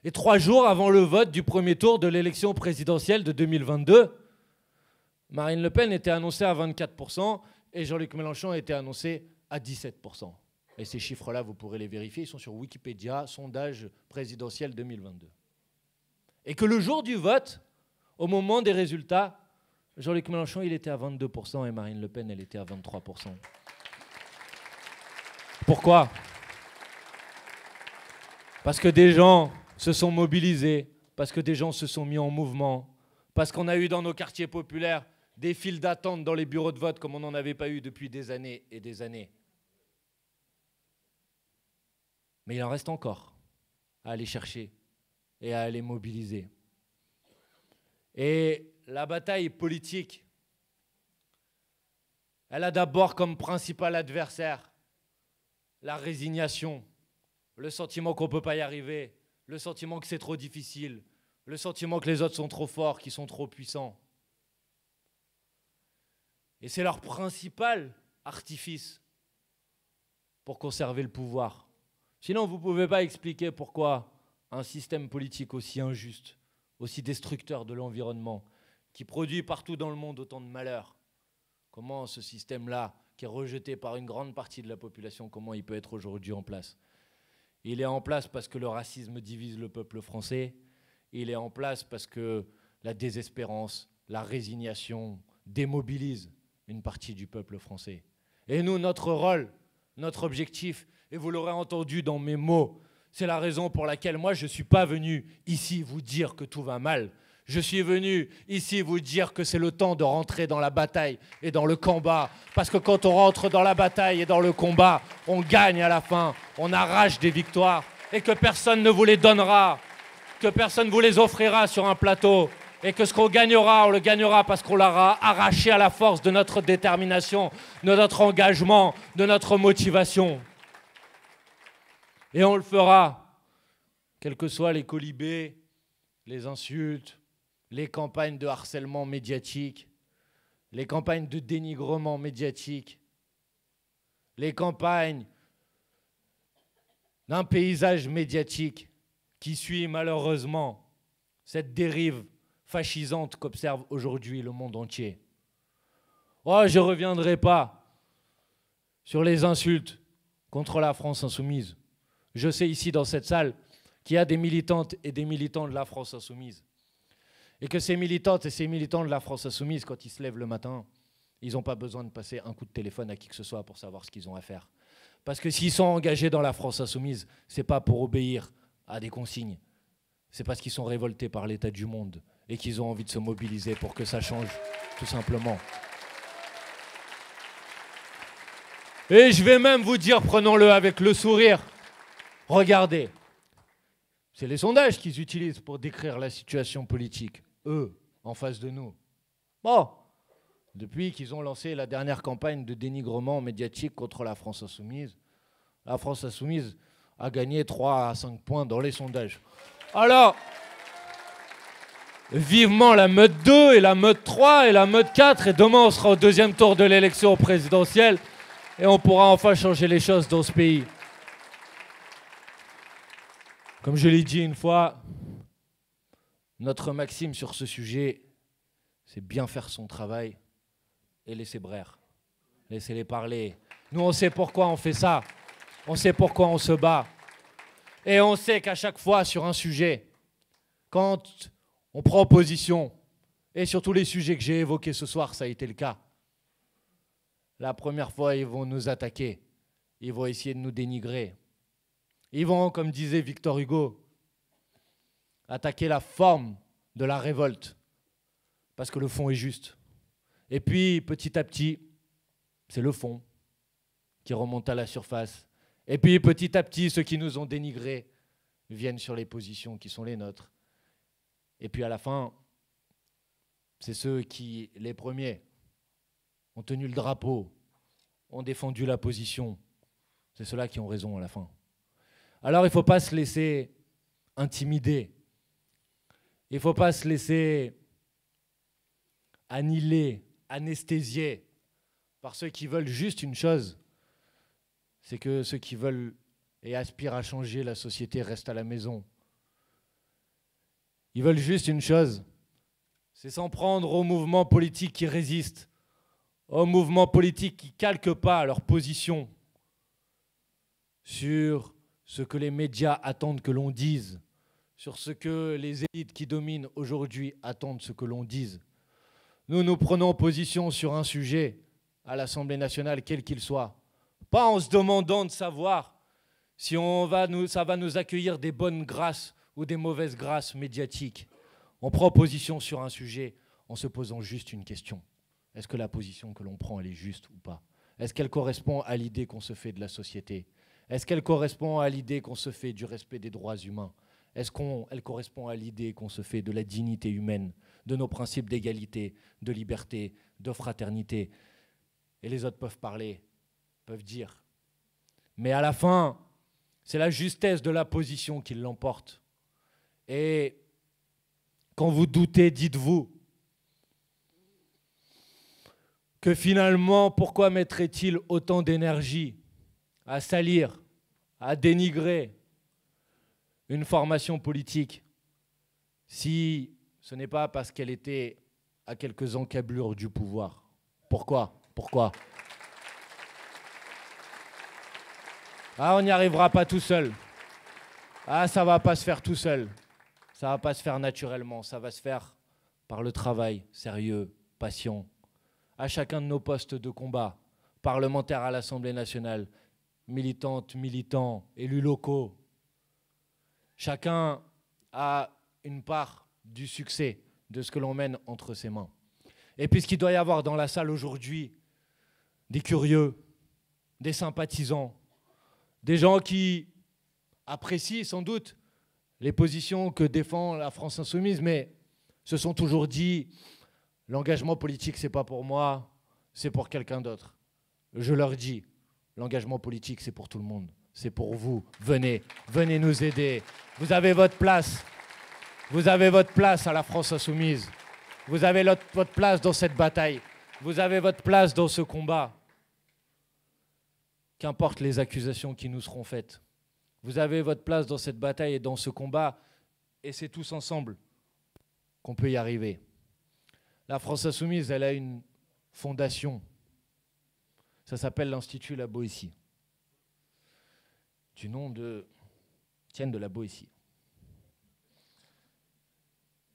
Et 3 jours avant le vote du premier tour de l'élection présidentielle de 2022, Marine Le Pen était annoncée à 24% et Jean-Luc Mélenchon a été annoncé à 17%. Et ces chiffres-là, vous pourrez les vérifier, ils sont sur Wikipédia, sondage présidentiel 2022. Et que le jour du vote, au moment des résultats, Jean-Luc Mélenchon, il était à 22% et Marine Le Pen, elle était à 23%. Pourquoi ? Parce que des gens se sont mobilisés, parce que des gens se sont mis en mouvement, parce qu'on a eu dans nos quartiers populaires des files d'attente dans les bureaux de vote comme on n'en avait pas eu depuis des années et des années. Mais il en reste encore à aller chercher et à aller mobiliser. Et la bataille politique, elle a d'abord comme principal adversaire la résignation, le sentiment qu'on ne peut pas y arriver, le sentiment que c'est trop difficile, le sentiment que les autres sont trop forts, qu'ils sont trop puissants. Et c'est leur principal artifice pour conserver le pouvoir. Sinon, vous ne pouvez pas expliquer pourquoi un système politique aussi injuste, aussi destructeur de l'environnement, qui produit partout dans le monde autant de malheurs, comment ce système-là, qui est rejeté par une grande partie de la population, comment il peut être aujourd'hui en place ? Il est en place parce que le racisme divise le peuple français. Il est en place parce que la désespérance, la résignation démobilise une partie du peuple français. Et nous, notre rôle, notre objectif, et vous l'aurez entendu dans mes mots, c'est la raison pour laquelle moi je ne suis pas venu ici vous dire que tout va mal. Je suis venu ici vous dire que c'est le temps de rentrer dans la bataille et dans le combat. Parce que quand on rentre dans la bataille et dans le combat, on gagne à la fin, on arrache des victoires et que personne ne vous les donnera, que personne ne vous les offrira sur un plateau. Et que ce qu'on gagnera, on le gagnera parce qu'on l'aura arraché à la force de notre détermination, de notre engagement, de notre motivation. Et on le fera, quels que soient les colibés, les insultes, les campagnes de harcèlement médiatique, les campagnes de dénigrement médiatique, les campagnes d'un paysage médiatique qui suit malheureusement cette dérive fascisante qu'observe aujourd'hui le monde entier. Oh, je ne reviendrai pas sur les insultes contre la France insoumise. Je sais ici dans cette salle qu'il y a des militantes et des militants de la France insoumise. Et que ces militantes et ces militants de la France insoumise, quand ils se lèvent le matin, ils n'ont pas besoin de passer un coup de téléphone à qui que ce soit pour savoir ce qu'ils ont à faire. Parce que s'ils sont engagés dans la France insoumise, ce n'est pas pour obéir à des consignes. C'est parce qu'ils sont révoltés par l'état du monde et qu'ils ont envie de se mobiliser pour que ça change, tout simplement. Et je vais même vous dire, prenons-le avec le sourire, regardez, c'est les sondages qu'ils utilisent pour décrire la situation politique, eux, en face de nous. Bon, depuis qu'ils ont lancé la dernière campagne de dénigrement médiatique contre la France insoumise a gagné 3 à 5 points dans les sondages. Alors, vivement la meute 2 et la meute 3 et la meute 4, et demain on sera au deuxième tour de l'élection présidentielle et on pourra enfin changer les choses dans ce pays. Comme je l'ai dit une fois, notre maxime sur ce sujet, c'est bien faire son travail et laisser brère. Laissez-les parler. Nous, on sait pourquoi on fait ça. On sait pourquoi on se bat. Et on sait qu'à chaque fois, sur un sujet, quand on prend position, et sur tous les sujets que j'ai évoqués ce soir, ça a été le cas. La première fois, ils vont nous attaquer. Ils vont essayer de nous dénigrer. Ils vont, comme disait Victor Hugo, attaquer la forme de la révolte, parce que le fond est juste. Et puis, petit à petit, c'est le fond qui remonte à la surface. Et puis, petit à petit, ceux qui nous ont dénigrés viennent sur les positions qui sont les nôtres. Et puis, à la fin, c'est ceux qui, les premiers, ont tenu le drapeau, ont défendu la position. C'est ceux-là qui ont raison à la fin. Alors, il ne faut pas se laisser intimider. Il ne faut pas se laisser annihiler, anesthésier par ceux qui veulent juste une chose, c'est que ceux qui veulent et aspirent à changer la société restent à la maison. Ils veulent juste une chose, c'est s'en prendre aux mouvements politiques qui résistent, aux mouvements politiques qui ne calquent pas leur position sur ce que les médias attendent que l'on dise, sur ce que les élites qui dominent aujourd'hui attendent ce que l'on dise. nous prenons position sur un sujet à l'Assemblée nationale, quel qu'il soit, pas en se demandant de savoir si ça va nous accueillir des bonnes grâces ou des mauvaises grâces médiatiques. On prend position sur un sujet en se posant juste une question. Est-ce que la position que l'on prend, elle est juste ou pas? Est-ce qu'elle correspond à l'idée qu'on se fait de la société? Est-ce qu'elle correspond à l'idée qu'on se fait du respect des droits humains? Est-ce qu'elle correspond à l'idée qu'on se fait de la dignité humaine, de nos principes d'égalité, de liberté, de fraternité? Et les autres peuvent parler, peuvent dire. Mais à la fin, c'est la justesse de la position qui l'emporte. Et quand vous doutez, dites-vous que finalement, pourquoi mettrait-il autant d'énergie à salir, à dénigrer une formation politique si ce n'est pas parce qu'elle était à quelques encablures du pouvoir? Pourquoi? Ah, on n'y arrivera pas tout seul. Ah, ça ne va pas se faire tout seul. Ça ne va pas se faire naturellement. Ça va se faire par le travail sérieux, patient. À chacun de nos postes de combat, parlementaires à l'Assemblée nationale, militantes, militants, élus locaux. Chacun a une part du succès de ce que l'on mène entre ses mains. Et puisqu'il doit y avoir dans la salle aujourd'hui des curieux, des sympathisants, des gens qui apprécient sans doute les positions que défend la France insoumise, mais se sont toujours dit « l'engagement politique, ce n'est pas pour moi, c'est pour quelqu'un d'autre ». Je leur dis « l'engagement politique, c'est pour tout le monde, c'est pour vous. Venez nous aider. Vous avez votre place. Vous avez votre place à la France insoumise. Vous avez votre place dans cette bataille. Vous avez votre place dans ce combat. Qu'importe les accusations qui nous seront faites. Vous avez votre place dans cette bataille et dans ce combat, et c'est tous ensemble qu'on peut y arriver. La France insoumise, elle a une fondation. Ça s'appelle l'Institut La Boétie, du nom de Étienne de la Boétie.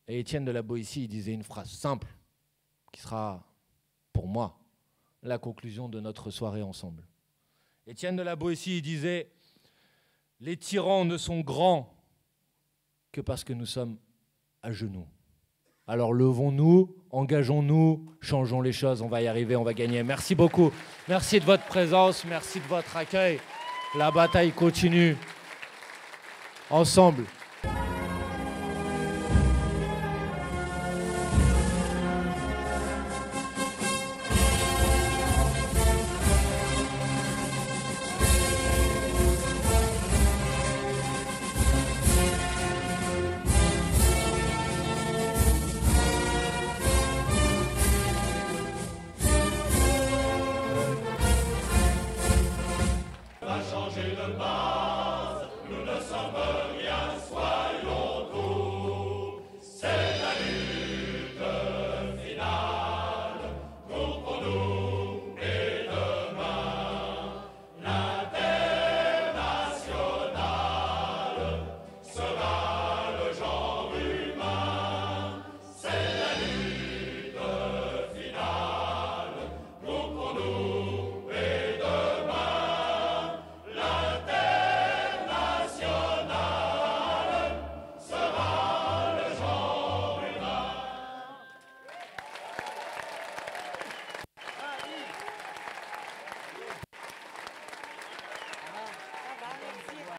Et Étienne de la Boétie, il disait une phrase simple, qui sera, pour moi, la conclusion de notre soirée ensemble. Étienne de la Boétie, il disait « Les tyrans ne sont grands que parce que nous sommes à genoux. Alors levons-nous, engageons-nous, changeons les choses, on va y arriver, on va gagner. » Merci beaucoup. Merci de votre présence, merci de votre accueil. La bataille continue. Ensemble.